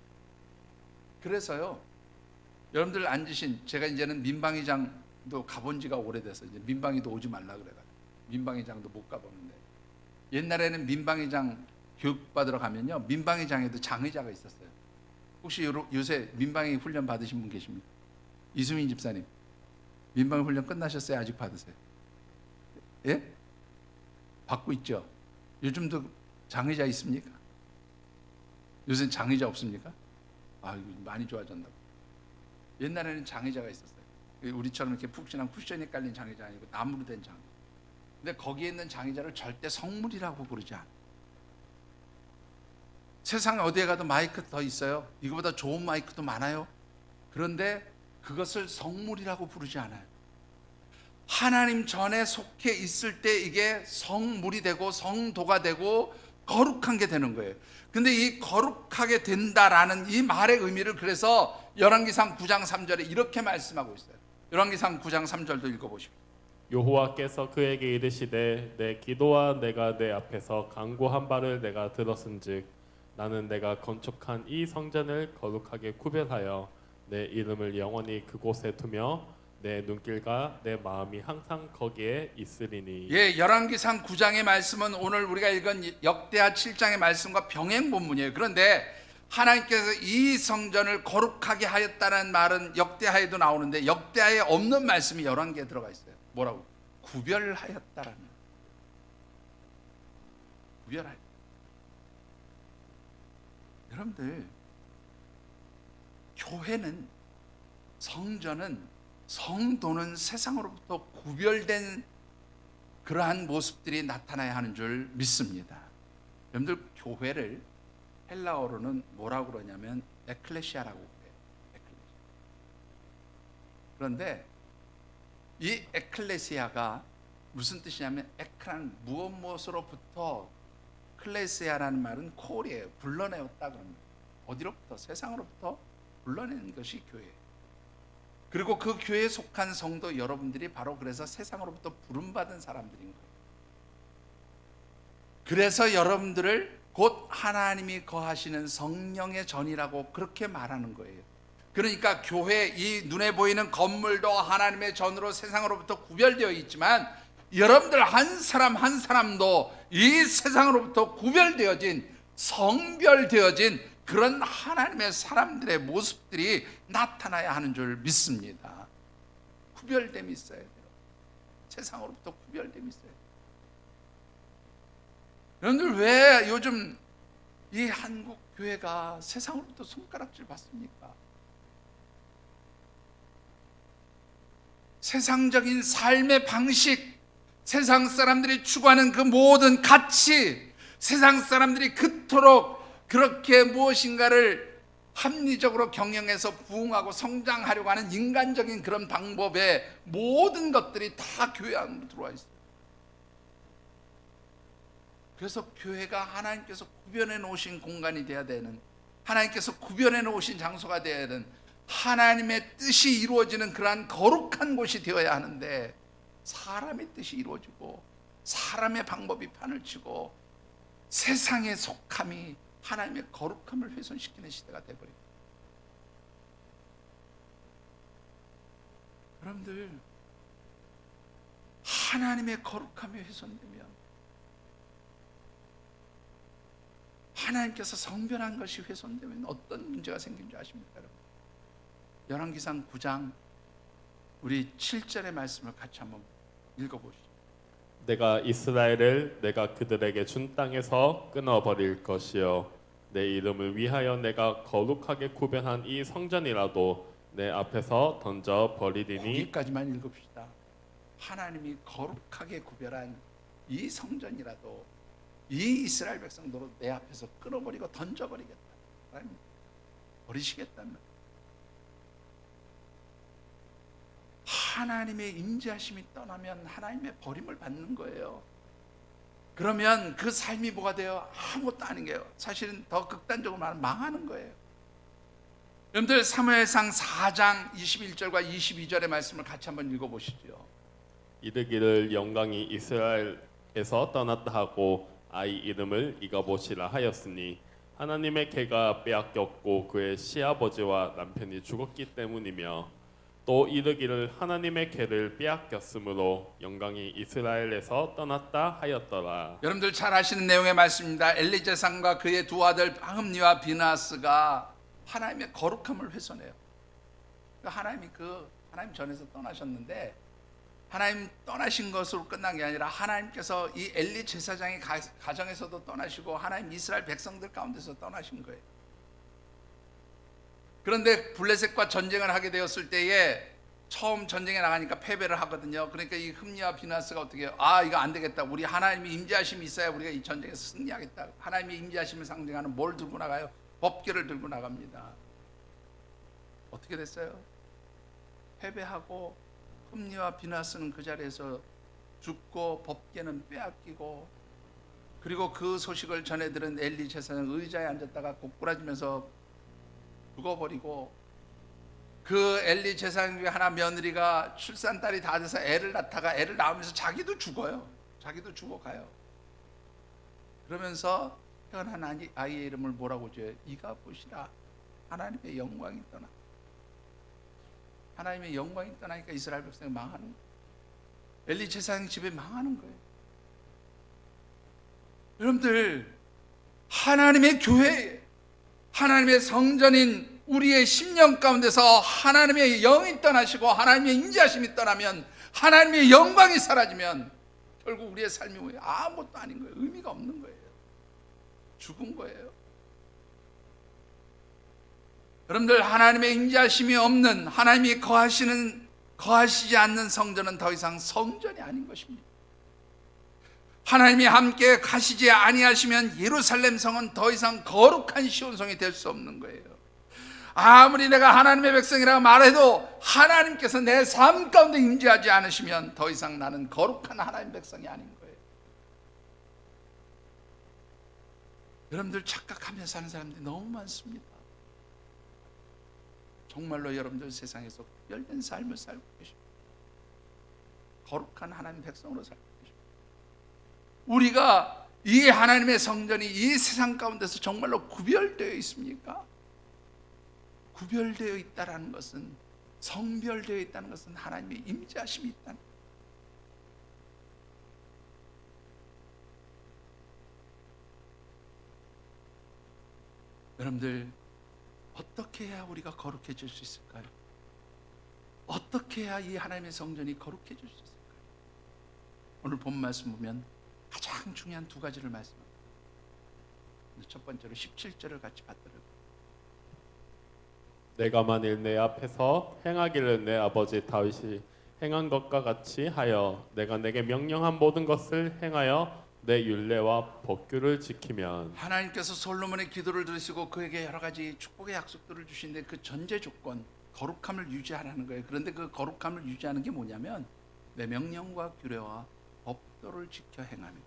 S1: 그래서요, 여러분들 앉으신, 제가 이제는 민방위장도 가본 지가 오래돼서 이제 민방위도 오지 말라 그래가지고 민방위장도 못 가보는데, 옛날에는 민방위장 교육받으러 가면요 민방위장에도 장의자가 있었어요. 혹시 요새 민방위 훈련 받으신 분 계십니까? 이수민 집사님 민방위 훈련 끝나셨어요? 아직 받으세요? 예? 받고 있죠? 요즘도 장의자 있습니까? 요새는 장의자 없습니까? 아, 이거 많이 좋아졌나. 옛날에는 장의자가 있었어요. 우리처럼 이렇게 푹신한 쿠션이 깔린 장의자 아니고 나무로 된 장. 근데 거기에 있는 장의자를 절대 성물이라고 부르지 않아요. 세상에 어디에 가도 마이크 더 있어요. 이거보다 좋은 마이크도 많아요. 그런데 그것을 성물이라고 부르지 않아요. 하나님 전에 속해 있을 때 이게 성물이 되고 성도가 되고 거룩한 게 되는 거예요. 근데 이 거룩하게 된다라는 이 말의 의미를 그래서 열왕기상 9장 3절에 이렇게 말씀하고 있어요. 열왕기상 9장 3절도 읽어보십시오.
S2: 여호와께서 그에게 이르시되 내 기도와 내가 내 앞에서 간구한 바를 내가 들었은즉 나는 내가 건축한 이 성전을 거룩하게 구별하여 내 이름을 영원히 그곳에 두며 내 눈길과 내 마음이 항상 거기에 있으리니.
S1: 예, 열왕기상 9장의 말씀은 오늘 우리가 읽은 역대하 7장의 말씀과 병행 본문이에요. 그런데 하나님께서 이 성전을 거룩하게 하였다는 말은 역대하에도 나오는데 역대하에 없는 말씀이 열왕기에 들어가 있어요. 뭐라고? 구별하였다라는. 구별하였. 여러분들, 교회는, 성전은, 성도는 세상으로부터 구별된 그러한 모습들이 나타나야 하는 줄 믿습니다. 여러분들, 교회를 헬라어로는 뭐라고 그러냐면 에클레시아라고 그래요. 에클레시아. 그런데 이 에클레시아가 무슨 뜻이냐면 에크란 무엇으로부터 클레세아라는 말은 콜이에요. 불러내었다 그런 거예요. 어디로부터? 세상으로부터 불러내는 것이 교회예요. 그리고 그 교회에 속한 성도 여러분들이 바로 그래서 세상으로부터 부름받은 사람들인 거예요. 그래서 여러분들을 곧 하나님이 거하시는 성령의 전이라고 그렇게 말하는 거예요. 그러니까 교회, 이 눈에 보이는 건물도 하나님의 전으로 세상으로부터 구별되어 있지만 여러분들 한 사람 한 사람도 이 세상으로부터 구별되어진, 성별되어진 그런 하나님의 사람들의 모습들이 나타나야 하는 줄 믿습니다. 구별됨이 있어야 돼요. 세상으로부터 구별됨이 있어야 돼요. 여러분들 왜 요즘 이 한국 교회가 세상으로부터 손가락질 받습니까? 세상적인 삶의 방식, 세상 사람들이 추구하는 그 모든 가치, 세상 사람들이 그토록 그렇게 무엇인가를 합리적으로 경영해서 부흥하고 성장하려고 하는 인간적인 그런 방법의 모든 것들이 다 교회 안으로 들어와 있어요. 그래서 교회가 하나님께서 구별해 놓으신 공간이 되어야 되는, 하나님께서 구별해 놓으신 장소가 되어야 되는, 하나님의 뜻이 이루어지는 그러한 거룩한 곳이 되어야 하는데 사람의 뜻이 이루어지고 사람의 방법이 판을 치고 세상의 속함이 하나님의 거룩함을 훼손시키는 시대가 되어버립니다. 여러분들, 하나님의 거룩함이 훼손되면, 하나님께서 성별한 것이 훼손되면 어떤 문제가 생긴지 아십니까? 여러분, 열왕기상 9장 우리 7절의 말씀을 같이 한번 읽어보시죠.
S2: 내가 이스라엘을 내가 그들에게 준 땅에서 끊어버릴 것이요 내 이름을 위하여 내가 거룩하게 구별한 이 성전이라도 내 앞에서 던져 버리리니.
S1: 거기까지만 읽읍시다. 하나님이 거룩하게 구별한 이 성전이라도 이 이스라엘 백성도로 내 앞에서 끊어버리고 던져버리겠다. 버리시겠다는, 하나님의 임재하심이 떠나면 하나님의 버림을 받는 거예요. 그러면 그 삶이 뭐가 돼요? 아무것도 아닌 거예요. 사실은 더 극단적으로 말하면 망하는 거예요. 여러분들 사무엘상 4장 21절과 22절의 말씀을 같이 한번 읽어보시죠.
S2: 이르기를 영광이 이스라엘에서 떠났다 하고 아이 이름을 이가봇이라 하였으니 하나님의 계가 빼앗겼고 그의 시아버지와 남편이 죽었기 때문이며 또 이르기를 하나님의 계를 빼앗겼으므로 영광이 이스라엘에서 떠났다 하였더라.
S1: 여러분들 잘 아시는 내용의 말씀입니다. 엘리제상과 그의 두 아들 흠니와 비나스가 하나님의 거룩함을 훼손해요. 하나님이 하나님 전에서 떠나셨는데 하나님 떠나신 것으로 끝난 게 아니라 하나님께서 이 엘리 제사장의 가정에서도 떠나시고 하나님 이스라엘 백성들 가운데서 떠나신 거예요. 그런데 블레셋과 전쟁을 하게 되었을 때에 처음 전쟁에 나가니까 패배를 하거든요. 그러니까 이 흠니와 비나스가 어떻게 해요? 이거 안 되겠다. 우리 하나님의 임재하심이 있어야 우리가 이 전쟁에서 승리하겠다. 하나님의 임재하심을 상징하는 뭘 들고 나가요? 법궤를 들고 나갑니다. 어떻게 됐어요? 패배하고 흠니와 비나스는 그 자리에서 죽고 법궤는 빼앗기고, 그리고 그 소식을 전해 들은 엘리 제사장 의자에 앉았다가 고꾸라지면서 죽어버리고, 그 엘리 제사장 중에 하나 며느리가 출산딸이 다 돼서 애를 낳다가 애를 낳으면서 자기도 죽어요. 자기도 죽어가요. 그러면서 태어난 아이의 이름을 뭐라고 지어요? 이가봇이라. 하나님의 영광이 떠나. 하나님의 영광이 떠나니까 이스라엘 백성이 망하는 거예요. 엘리 제사장 집에 망하는 거예요. 여러분들, 하나님의 교회, 하나님의 성전인 우리의 심령 가운데서 하나님의 영이 떠나시고 하나님의 임재하심이 떠나면, 하나님의 영광이 사라지면 결국 우리의 삶이 아무것도 아닌 거예요. 의미가 없는 거예요. 죽은 거예요. 여러분들, 하나님의 임재하심이 없는, 하나님이 거하시지 않는 성전은 더 이상 성전이 아닌 것입니다. 하나님이 함께 가시지 아니하시면 예루살렘 성은 더 이상 거룩한 시온성이 될 수 없는 거예요. 아무리 내가 하나님의 백성이라고 말해도 하나님께서 내 삶 가운데 임재하지 않으시면 더 이상 나는 거룩한 하나님 백성이 아닌 거예요. 여러분들 착각하며 사는 사람들이 너무 많습니다. 정말로 여러분들 세상에서 구별된 삶을 살고 계십니다. 거룩한 하나님 백성으로 살고 계십니다. 우리가 이 하나님의 성전이 이 세상 가운데서 정말로 구별되어 있습니까? 구별되어 있다는 것은, 성별되어 있다는 것은 하나님의 임재하심이 있다는 것입니다. 여러분들, 어떻게 해야 우리가 거룩해질 수 있을까요? 어떻게 해야 이 하나님의 성전이 거룩해질 수 있을까요? 오늘 본 말씀 보면 가장 중요한 두 가지를 말씀합니다. 첫 번째로 17절을 같이 받들어요.
S2: 내가 만일 내 앞에서 행하기를 내 아버지 다윗이 행한 것과 같이 하여 내가 내게 명령한 모든 것을 행하여 내 율례와 법규를 지키면,
S1: 하나님께서 솔로몬의 기도를 들으시고 그에게 여러 가지 축복의 약속들을 주시는데 그 전제 조건, 거룩함을 유지하라는 거예요. 그런데 그 거룩함을 유지하는 게 뭐냐면 내 명령과 규례와 법도를 지켜 행하는.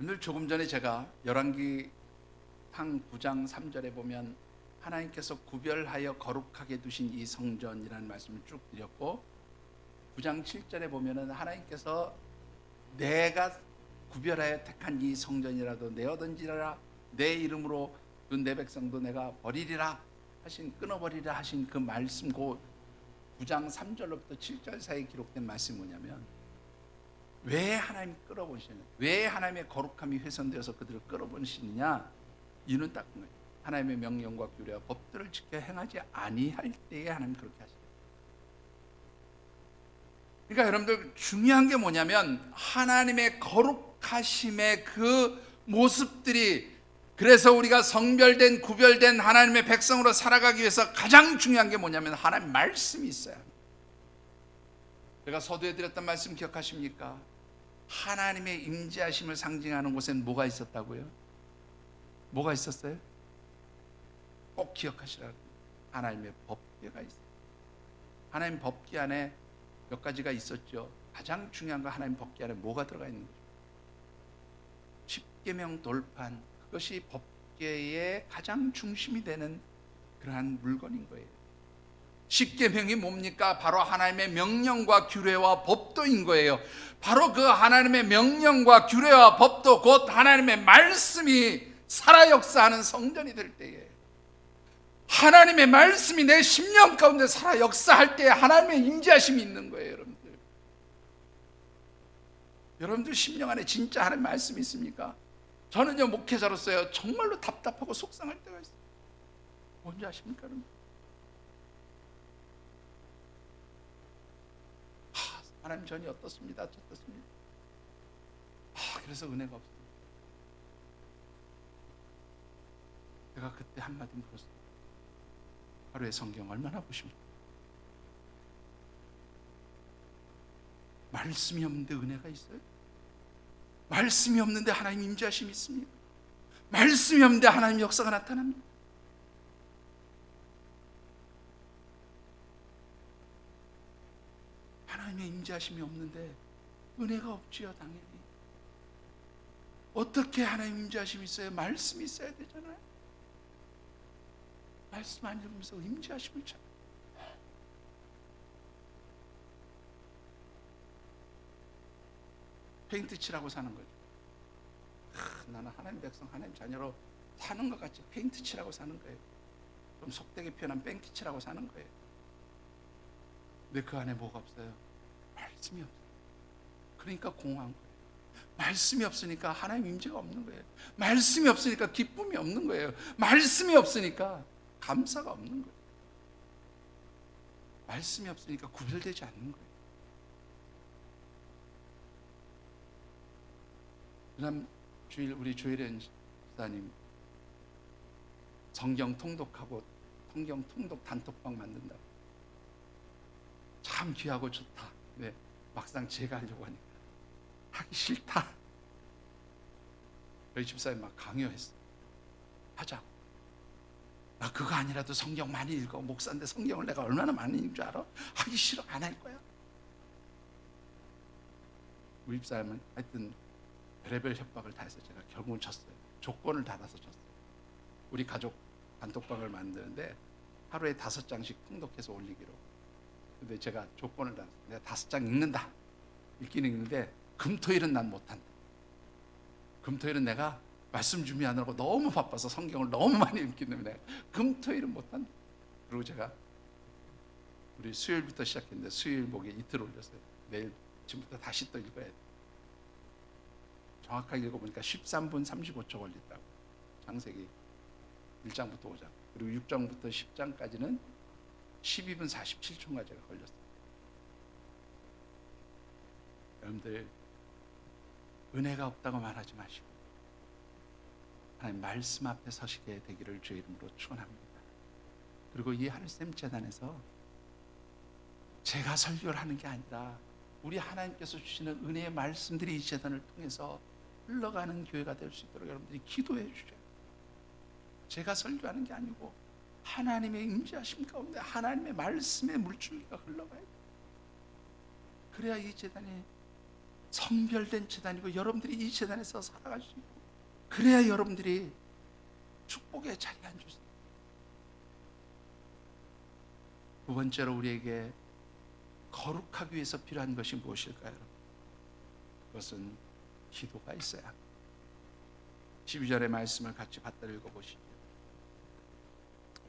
S1: 오늘 조금 전에 제가 열왕기 상 9장 3절에 보면 하나님께서 구별하여 거룩하게 두신 이 성전이라는 말씀을 쭉 드렸고, 9장 7절에 보면은 하나님께서 내가 구별하여 택한 이 성전이라도 내어던지라, 내 이름으로 내 백성도 내가 버리리라 하신, 끊어버리라 하신 그 말씀, 그 9장 3절로부터 7절 사이에 기록된 말씀이 뭐냐면, 왜 하나님이 끌어보시느냐, 왜 하나님의 거룩함이 훼손되어서 그들을 끌어보시느냐, 이유는 딱 거예요. 하나님의 명령과 규례와 법들을 지켜 행하지 아니할 때에 하나님 그렇게 하시죠. 그러니까 여러분들 중요한 게 뭐냐면 하나님의 거룩하심의 그 모습들이, 그래서 우리가 성별된 구별된 하나님의 백성으로 살아가기 위해서 가장 중요한 게 뭐냐면 하나님 말씀이 있어야 합니다. 제가 서두에 드렸던 말씀 기억하십니까? 하나님의 임재하심을 상징하는 곳엔 뭐가 있었다고요? 뭐가 있었어요? 꼭 기억하시라고. 하나님의 법궤가 있어요. 하나님 법궤 안에 몇 가지가 있었죠. 가장 중요한 거, 하나님 법궤 안에 뭐가 들어가 있는 거죠? 십계명 돌판, 그것이 법궤의 가장 중심이 되는 그러한 물건인 거예요. 십계명이 뭡니까? 바로 하나님의 명령과 규례와 법도인 거예요. 바로 그 하나님의 명령과 규례와 법도, 곧 하나님의 말씀이 살아 역사하는 성전이 될 때에, 하나님의 말씀이 내 심령 가운데 살아 역사할 때에 하나님의 임재하심이 있는 거예요. 여러분들 심령 안에 진짜 하나님의 말씀이 있습니까? 저는요, 목회자로서요 정말로 답답하고 속상할 때가 있어요. 뭔지 아십니까, 여러분? 하나님 전이 어떻습니다, 어떻습니다. 그래서 은혜가 없어요. 제가 그때 한마디 물었어요. 하루에 성경 얼마나 보십니까? 말씀이 없는데 은혜가 있어요? 말씀이 없는데 하나님 임재하심이 있습니까? 말씀이 없는데 하나님 역사가 나타납니다. 하나님의 임재하심이 없는데 은혜가 없지요, 당연히. 어떻게 하나님 임재하심이 있어요? 말씀이 있어야 되잖아요. 말씀 안 읽으면서 임재하심을 찾아. 페인트 칠하고 사는 거죠. 나는 하나님 백성, 하나님 자녀로 사는 것 같이 페인트 칠하고 사는 거예요. 좀 속되게 표현한 뺑키 칠하고 사는 거예요. 근데 그 안에 뭐가 없어요? 말씀이 없어요. 그러니까 공허한 거예요. 말씀이 없으니까 하나님 임재가 없는 거예요. 말씀이 없으니까 기쁨이 없는 거예요. 말씀이 없으니까 감사가 없는 거예요. 말씀이 없으니까 구별되지 않는 거예요. 그다음 주일 우리 조혜련 집사님 성경 통독하고 성경 통독 단톡방 만든다. 참 귀하고 좋다. 네, 막상 제가 하려고 하니까 하기 싫다. 저희 집사님 막 강요했어. 하자고. 나 그거 아니라도 성경 많이 읽어. 목사인데 성경을 내가 얼마나 많이 읽는 줄 알아? 하기 싫어. 안 할 거야. 우리 집사님은 하여튼 별의별 협박을 다 해서 제가 결국은 졌어요. 조건을 달아서 졌어요. 우리 가족 단톡방을 만드는데 하루에 5장씩 통독해서 올리기로. 근데 제가 조건을 달았어요. 내가 5장 읽는다. 읽긴 읽는데 금토일은 난 못한다. 금토일은 내가 말씀 준비하느라고 너무 바빠서 성경을 너무 많이 읽기 때문에 금토일은 못한다. 그리고 제가 우리 수요일부터 시작했는데 수요일복에 이틀 올렸어요. 내일 지금부터 다시 또 읽어야 돼. 정확하게 읽어보니까 13분 35초 걸린다고. 창세기 1장부터 5장 그리고 6장부터 10장까지는 12분 47초가 제가 걸렸어요. 여러분들 은혜가 없다고 말하지 마시고 하나님 말씀 앞에 서시게 되기를 주의 이름으로 축원합니다. 그리고 이 하늘샘 재단에서 제가 설교를 하는 게 아니라 우리 하나님께서 주시는 은혜의 말씀들이 이 재단을 통해서 흘러가는 교회가 될 수 있도록 여러분들이 기도해 주셔요. 제가 설교하는 게 아니고 하나님의 임재하심 가운데 하나님의 말씀의 물줄기가 흘러가야 돼요. 그래야 이 재단이 성별된 재단이고 여러분들이 이 재단에서 살아갈 수 있고 그래야 여러분들이 축복의 자리에 앉을 수 있어요. 두 번째로 우리에게 거룩하기 위해서 필요한 것이 무엇일까요? 그것은 기도가 있어야 합니다. 12절의 말씀을 같이 받들어 읽어보시죠.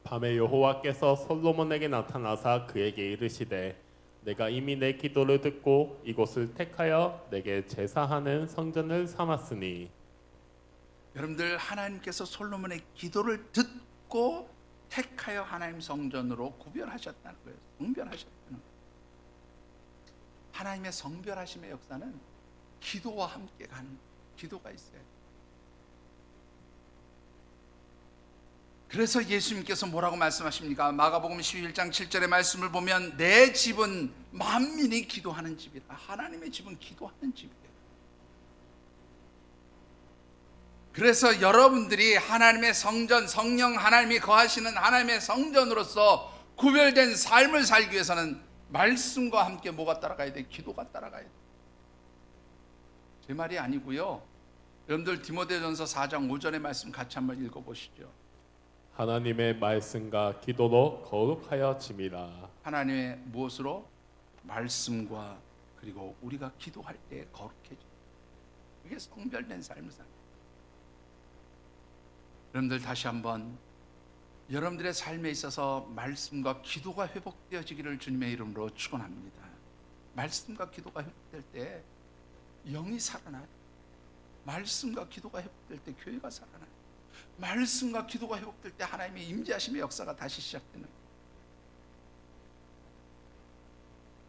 S2: 밤에 여호와께서 솔로몬에게 나타나사 그에게 이르시되 내가 이미 내 기도를 듣고 이곳을 택하여 내게 제사하는 성전을 삼았으니.
S1: 여러분들 하나님께서 솔로몬의 기도를 듣고 택하여 하나님 성전으로 구별하셨다는 거예요. 성별하셨다는 거예요. 하나님의 성별하심의 역사는 기도와 함께 가는 기도가 있어요. 그래서 예수님께서 뭐라고 말씀하십니까? 마가복음 11장 7절의 말씀을 보면 내 집은 만민이 기도하는 집이다. 하나님의 집은 기도하는 집이에요. 그래서 여러분들이 하나님의 성전, 성령 하나님이 거하시는 하나님의 성전으로서 구별된 삶을 살기 위해서는 말씀과 함께 뭐가 따라가야 돼? 기도가 따라가야 돼. 제 말이 아니고요. 여러분들 디모데전서 4장 5절의 말씀 같이 한번 읽어보시죠.
S2: 하나님의 말씀과 기도로 거룩하여 짐이라.
S1: 하나님의 무엇으로? 말씀과 그리고 우리가 기도할 때 거룩해져. 그게 성별된 삶을 사는. 여러분들 다시 한번 여러분들의 삶에 있어서 말씀과 기도가 회복되어지기를 주님의 이름으로 축원합니다. 말씀과 기도가 회복될 때 영이 살아나요. 말씀과 기도가 회복될 때 교회가 살아나요. 말씀과 기도가 회복될 때 하나님의 임재하심의 역사가 다시 시작되는 거예요.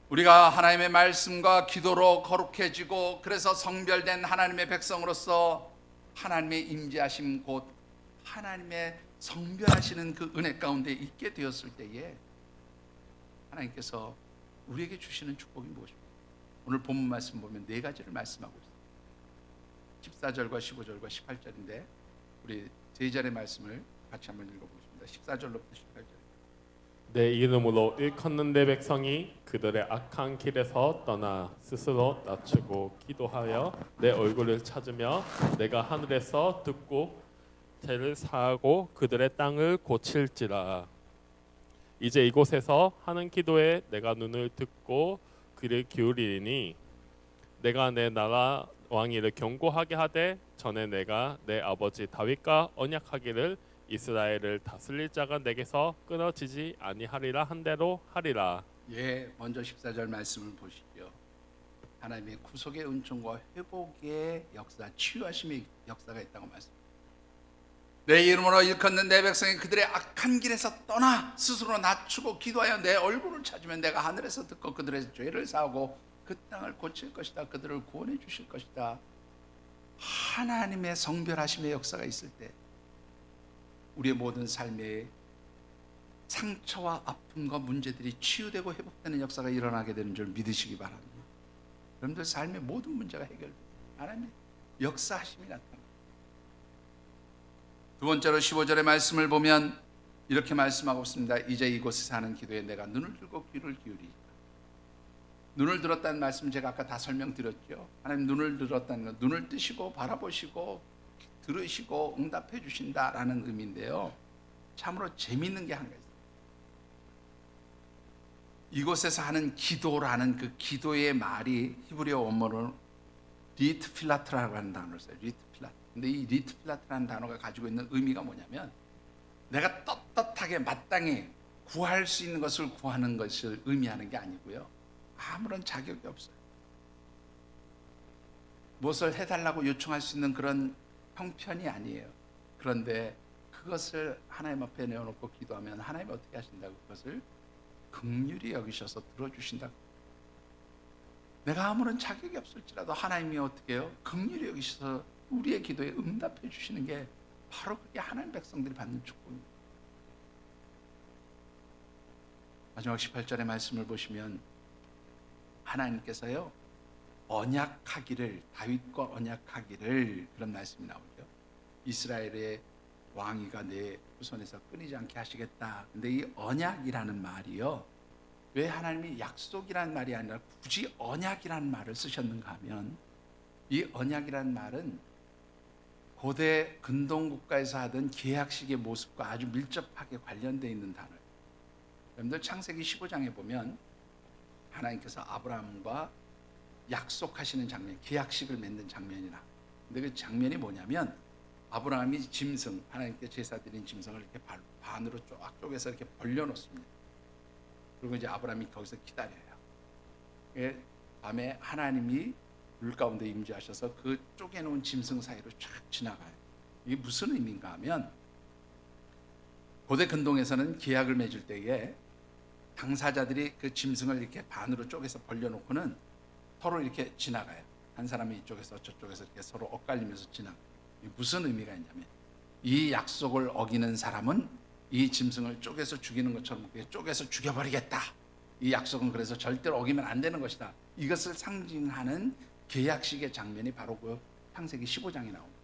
S1: 우리가 하나님의 말씀과 기도로 거룩해지고 그래서 성별된 하나님의 백성으로서 하나님의 임재하심 곧 하나님의 성별하시는 그 은혜 가운데 있게 되었을 때에 하나님께서 우리에게 주시는 축복이 무엇입니까? 오늘 본문 말씀 보면 4가지를 말씀하고 있습니다. 14절과 15절과 18절인데 우리 제자의 말씀을 같이 한번 읽어보겠습니다. 14절로부터 18절.
S2: 내 이름으로 일컫는 내 백성이 그들의 악한 길에서 떠나 스스로 낮추고 기도하여 내 얼굴을 찾으며 내가 하늘에서 듣고 죄를 사하고 그들의 땅을 고칠지라. 이제 이곳에서 하는 기도에 내가 눈을 듣고 귀를 기울이니 내가 내 나라 왕위를 견고하게 하되 전에 내가 내 아버지 다윗과 언약하기를 이스라엘을 다스릴 자가 내게서 끊어지지 아니하리라 한 대로 하리라.
S1: 예, 먼저 14절 말씀을 보시죠. 하나님의 구속의 은총과 회복의 역사, 치유하심의 역사가 있다고 말씀. 내 이름으로 일컫는 내 백성이 그들의 악한 길에서 떠나 스스로 낮추고 기도하여 내 얼굴을 찾으면 내가 하늘에서 듣고 그들의 죄를 사하고 그 땅을 고칠 것이다. 그들을 구원해 주실 것이다. 하나님의 성별하심의 역사가 있을 때 우리의 모든 삶의 상처와 아픔과 문제들이 치유되고 회복되는 역사가 일어나게 되는 줄 믿으시기 바랍니다. 여러분들 삶의 모든 문제가 해결됩니다. 하나님의 역사하심이 나타납니다. 두 번째로 15절의 말씀을 보면 이렇게 말씀하고 있습니다. 이제 이곳에 사는 기도에 내가 눈을 들고 귀를 기울이리라. 눈을 들었다는 말씀 제가 아까 다 설명드렸죠. 하나님 눈을 들었다는 건 눈을 뜨시고 바라보시고 들으시고 응답해 주신다라는 의미인데요. 참으로 재미있는 게 한 가지. 이곳에서 하는 기도라는 그 기도의 말이 히브리어 원어로 리트필라트라고 하는 단어를 써요. 리트필라트. 근데 이 리트필라트라는 단어가 가지고 있는 의미가 뭐냐면 내가 떳떳하게 마땅히 구할 수 있는 것을 구하는 것을 의미하는 게 아니고요. 아무런 자격이 없어요. 무엇을 해달라고 요청할 수 있는 그런 형편이 아니에요. 그런데 그것을 하나님 앞에 내어놓고 기도하면 하나님이 어떻게 하신다고? 그것을 긍휼히 여기셔서 들어주신다고. 내가 아무런 자격이 없을지라도 하나님이 어떻게 해요? 긍휼히 여기셔서 우리의 기도에 응답해 주시는 게 바로 그게 하나님 백성들이 받는 축복입니다. 마지막 18절의 말씀을 보시면 하나님께서요 언약하기를, 다윗과 언약하기를, 그런 말씀이 나오죠. 이스라엘의 왕위가 내 후손에서 끊이지 않게 하시겠다. 근데 이 언약이라는 말이요, 왜 하나님이 약속이라는 말이 아니라 굳이 언약이라는 말을 쓰셨는가 하면, 이 언약이라는 말은 고대 근동 국가에서 하던 계약식의 모습과 아주 밀접하게 관련되어 있는 단어예요. 여러분들 창세기 15장에 보면 하나님께서 아브라함과 약속하시는 장면, 계약식을 맺는 장면이나, 근데 그 장면이 뭐냐면 아브라함이 짐승, 하나님께 제사 드린 짐승을 이렇게 반으로 쫙 쪼개서 이렇게 벌려놓습니다. 그리고 이제 아브라함이 거기서 기다려요. 밤에 하나님이 물 가운데 임재하셔서 그 쪼개놓은 짐승 사이로 쫙 지나가요. 이게 무슨 의미인가 하면, 고대 근동에서는 계약을 맺을 때에 당사자들이 그 짐승을 이렇게 반으로 쪼개서 벌려놓고는 서로 이렇게 지나가요. 한 사람이 이쪽에서 저쪽에서 이렇게 서로 엇갈리면서 지나가요. 이게 무슨 의미가 있냐면, 이 약속을 어기는 사람은 이 짐승을 쪼개서 죽이는 것처럼 쪼개서 죽여버리겠다. 이 약속은 그래서 절대로 어기면 안 되는 것이다. 이것을 상징하는 계약식의 장면이 바로 그 창세기 15장에 나옵니다.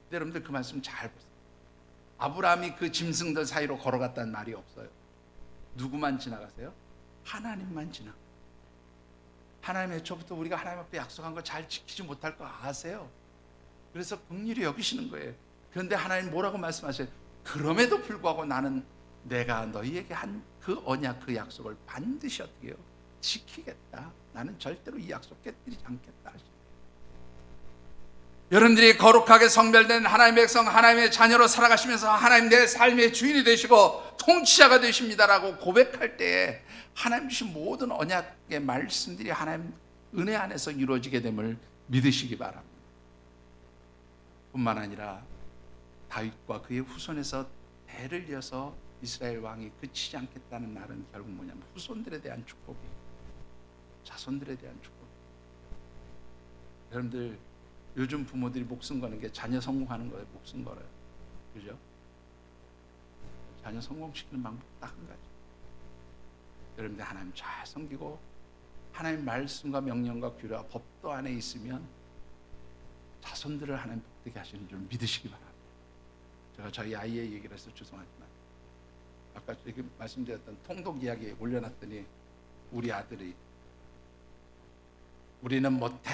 S1: 근데 여러분들 그 말씀 잘 보세요. 아브라함이 그 짐승들 사이로 걸어갔다는 말이 없어요. 누구만 지나가세요? 하나님만 지나. 하나님 애초부터 우리가 하나님 앞에 약속한 거 잘 지키지 못할 거 아세요. 그래서 긍휼히 여기시는 거예요. 그런데 하나님 뭐라고 말씀하세요? 그럼에도 불구하고 나는 내가 너희에게 한 그 언약, 그 약속을 반드시 어떻게 해요? 지키겠다. 나는 절대로 이 약속 깨뜨리지 않겠다. 여러분들이 거룩하게 성별된 하나님의 백성, 하나님의 자녀로 살아가시면서 하나님 내 삶의 주인이 되시고 통치자가 되십니다라고 고백할 때에 하나님 주신 모든 언약의 말씀들이 하나님 은혜 안에서 이루어지게 됨을 믿으시기 바랍니다. 뿐만 아니라 다윗과 그의 후손에서 대를 이어서 이스라엘 왕이 그치지 않겠다는 말은 결국 뭐냐면 후손들에 대한 축복이에요. 자손들에 대한 축복. 여러분들 요즘 부모들이 목숨 거는 게 자녀 성공하는 거에 목숨 걸어요. 그죠? 자녀 성공시키는 방법 딱 한 가지. 여러분들 하나님 잘 섬기고 하나님 말씀과 명령과 규례와 법도 안에 있으면 자손들을 하나님 복되게 하시는 줄 믿으시기 바랍니다. 제가 저희 아이의 얘기를 해서 죄송하지만 아까 이렇게 말씀드렸던 통독 이야기에 올려놨더니 우리 아들이 우리는 못해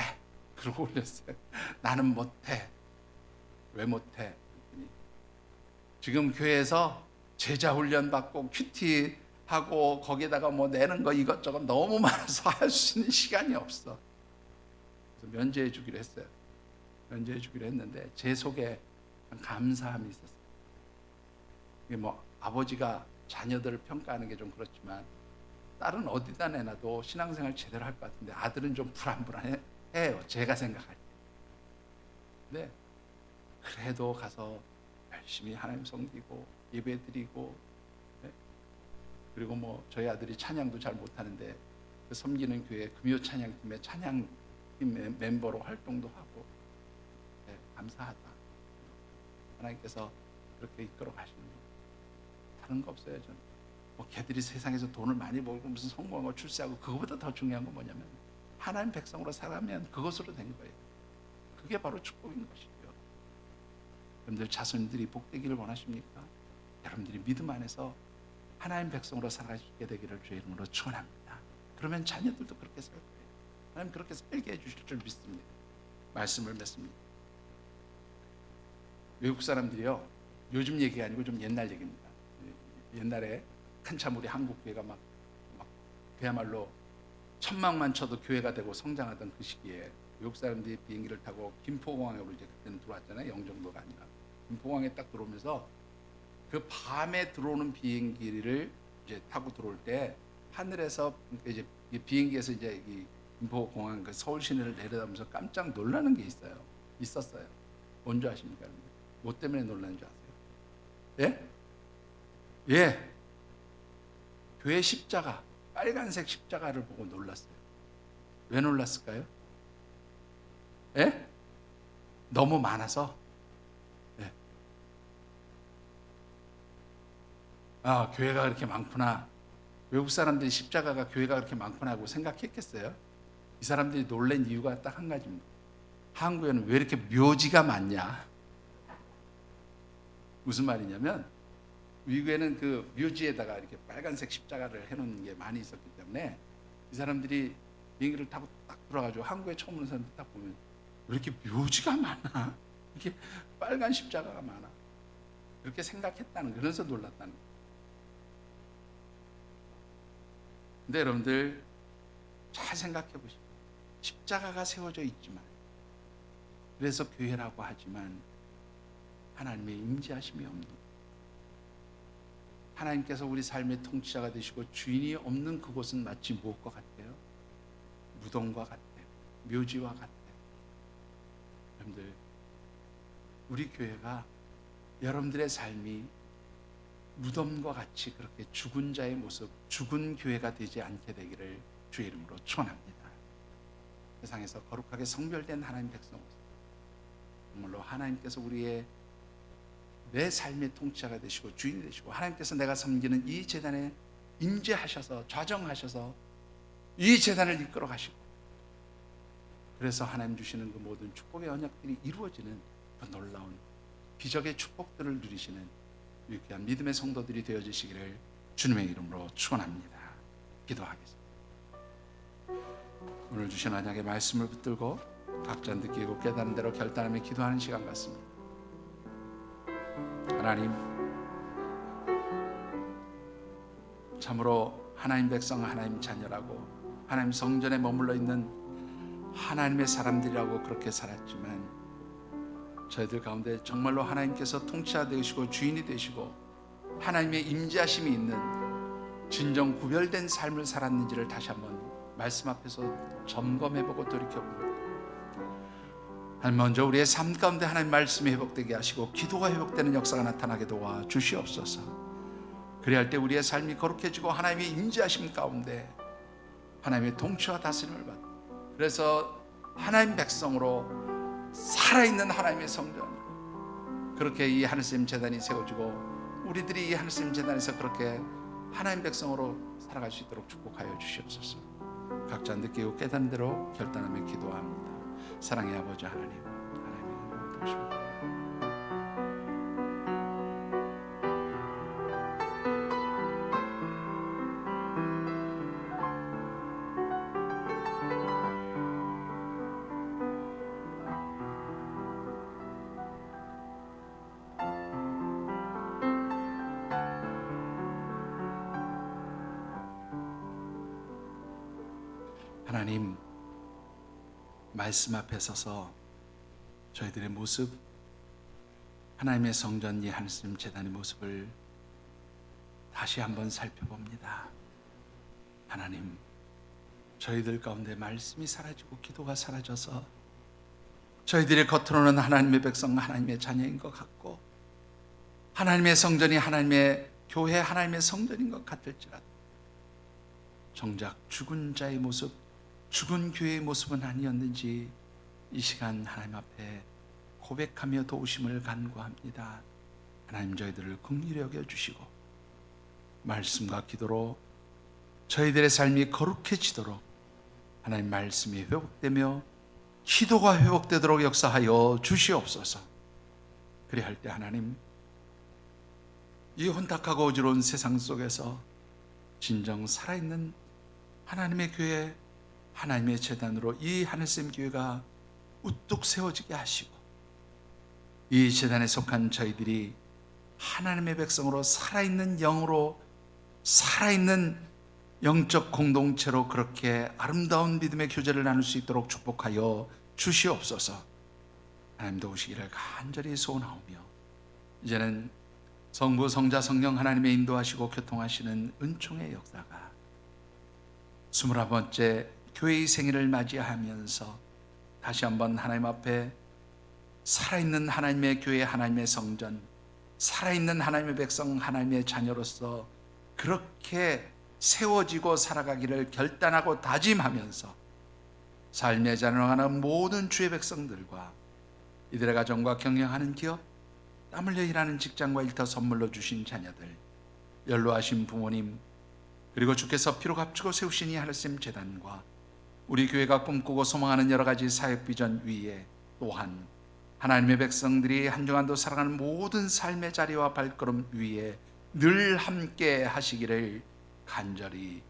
S1: 그러고 올렸어요. 나는 못해. 왜 못해? 지금 교회에서 제자 훈련 받고 큐티 하고 거기에다가 뭐 내는 거 이것저것 너무 많아서 할 수 있는 시간이 없어. 그래서 면제해 주기로 했어요. 면제해 주기로 했는데 제 속에 감사함이 있었어요. 이게 뭐 아버지가 자녀들을 평가하는 게 좀 그렇지만 딸은 어디다 내놔도 신앙생활 제대로 할 것 같은데 아들은 좀 불안해요. 제가 생각할 때. 근데 그래도 가서 열심히 하나님 섬기고 예배 드리고, 네? 그리고 뭐 저희 아들이 찬양도 잘 못하는데 그 섬기는 교회 금요 찬양팀의 찬양팀 멤버로 활동도 하고, 네, 감사하다. 하나님께서 그렇게 이끌어 가시는 거 다른 거 없어요. 저는 뭐 걔들이 세상에서 돈을 많이 벌고 무슨 성공하고 출세하고 그거보다 더 중요한 건 뭐냐면 하나님 백성으로 살아가면 그것으로 된 거예요. 그게 바로 축복인 것이죠. 여러분들 자손들이 복되기를 원하십니까? 여러분들이 믿음 안에서 하나님 백성으로 살아가시게 되기를 주의 이름으로 축원합니다. 그러면 자녀들도 그렇게 살 거예요. 하나님 그렇게 살게 해주실 줄 믿습니다. 말씀을 맺습니다. 외국 사람들이요, 요즘 얘기가 아니고 좀 옛날 얘기입니다. 옛날에 한참 우리 한국 교회가 막 그야말로 천막만 쳐도 교회가 되고 성장하던 그 시기에 외국 사람들이 비행기를 타고 김포공항으로 이제 그때는 들어왔잖아요. 영종도가 아니라 김포공항에 딱 들어오면서 그 밤에 들어오는 비행기를 이제 타고 들어올 때 하늘에서 이제 비행기에서 이제 이 김포공항 그 서울 시내를 내려다보면서 깜짝 놀라는 게 있었어요. 뭔지 아십니까? 뭐 때문에 놀라는 줄 아세요? 예? 예. 교회 십자가, 빨간색 십자가를 보고 놀랐어요. 왜 놀랐을까요? 예? 너무 많아서. 예. 아, 교회가 그렇게 많구나. 외국 사람들이 십자가가 교회가 그렇게 많구나 하고 생각했겠어요? 이 사람들이 놀란 이유가 딱 한 가지입니다. 한국에는 왜 이렇게 묘지가 많냐? 무슨 말이냐면 미국에는 그 묘지에다가 이렇게 빨간색 십자가를 해놓은 게 많이 있었기 때문에 이 사람들이 비행기를 타고 딱 들어가지고 한국에 처음 오는 사람들 딱 보면 왜 이렇게 묘지가 많아? 이렇게 빨간 십자가가 많아? 그렇게 생각했다는, 그래서 놀랐다는 거예요. 근데 여러분들 잘 생각해 보시죠. 십자가가 세워져 있지만, 그래서 교회라고 하지만 하나님의 임재하심이 없는, 하나님께서 우리 삶의 통치자가 되시고 주인이 없는 그곳은 마치 무엇과 같아요? 무덤과 같아요. 묘지와 같아요. 여러분들, 우리 교회가 여러분들의 삶이 무덤과 같이 그렇게 죽은 자의 모습, 죽은 교회가 되지 않게 되기를 주의 이름으로 축원합니다. 세상에서 거룩하게 성별된 하나님 백성, 정말로 하나님께서 우리의 내 삶의 통치자가 되시고 주인이 되시고, 하나님께서 내가 섬기는 이 제단에 임재하셔서 좌정하셔서 이 제단을 이끌어 가시고, 그래서 하나님 주시는 그 모든 축복의 언약들이 이루어지는 그 놀라운 기적의 축복들을 누리시는 유쾌한 믿음의 성도들이 되어지시기를 주님의 이름으로 축원합니다. 기도하겠습니다. 오늘 주신 언약의 말씀을 붙들고 각자 느끼고 깨달은 대로 결단하며 기도하는 시간 같습니다. 하나님, 참으로 하나님 백성, 하나님 자녀라고 하나님 성전에 머물러 있는 하나님의 사람들이라고 그렇게 살았지만, 저희들 가운데 정말로 하나님께서 통치자 되시고 주인이 되시고 하나님의 임재하심이 있는 진정 구별된 삶을 살았는지를 다시 한번 말씀 앞에서 점검해보고 돌이켜봅니다. 하나님, 먼저 우리의 삶 가운데 하나님 말씀이 회복되게 하시고 기도가 회복되는 역사가 나타나게 도와 주시옵소서. 그리할 때 우리의 삶이 거룩해지고 하나님의 임재하심 가운데 하나님의 통치와 다스림을 받고, 그래서 하나님 백성으로 살아있는 하나님의 성전, 그렇게 이 하늘샘 제단이 세워지고 우리들이 이 하늘샘 제단에서 그렇게 하나님 백성으로 살아갈 수 있도록 축복하여 주시옵소서. 각자 느끼고 깨닫는 대로 결단하며 기도합니다. 사랑의 아버지 하나님, 하나님의 이름으로 도우십니다. 하나님, 말씀 앞에 서서 저희들의 모습, 하나님의 성전 이 하늘씀 제단의 모습을 다시 한번 살펴봅니다. 하나님, 저희들 가운데 말씀이 사라지고 기도가 사라져서 저희들의 겉으로는 하나님의 백성, 하나님의 자녀인 것 같고 하나님의 성전이 하나님의 교회, 하나님의 성전인 것 같을지라도 정작 죽은 자의 모습, 죽은 교회의 모습은 아니었는지 이 시간 하나님 앞에 고백하며 도우심을 간구합니다. 하나님, 저희들을 긍휼히 여겨주시고 말씀과 기도로 저희들의 삶이 거룩해지도록 하나님 말씀이 회복되며 기도가 회복되도록 역사하여 주시옵소서. 그리할 때 하나님, 이 혼탁하고 어지러운 세상 속에서 진정 살아있는 하나님의 교회, 하나님의 재단으로 이 하늘샘 교회가 우뚝 세워지게 하시고, 이 재단에 속한 저희들이 하나님의 백성으로 살아있는 영으로, 살아있는 영적 공동체로 그렇게 아름다운 믿음의 교제를 나눌 수 있도록 축복하여 주시옵소서. 하나님 도우시기를 간절히 소원하오며, 이제는 성부, 성자, 성령 하나님의 인도하시고 교통하시는 은총의 역사가 21번째 교회의 생일을 맞이하면서 다시 한번 하나님 앞에 살아있는 하나님의 교회, 하나님의 성전, 살아있는 하나님의 백성, 하나님의 자녀로서 그렇게 세워지고 살아가기를 결단하고 다짐하면서 삶의 자리로 가는 모든 주의 백성들과 이들의 가정과 경영하는 기업, 땀 흘려 일하는 직장과 일터 선물로 주신 자녀들, 연로하신 부모님, 그리고 주께서 피로 값주고 세우신 이 하늘샘 재단과 우리 교회가 꿈꾸고 소망하는 여러 가지 사역 비전 위에 또한 하나님의 백성들이 한 주간도 살아가는 모든 삶의 자리와 발걸음 위에 늘 함께 하시기를 간절히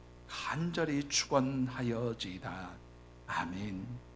S1: 축원하여지이다. 아멘.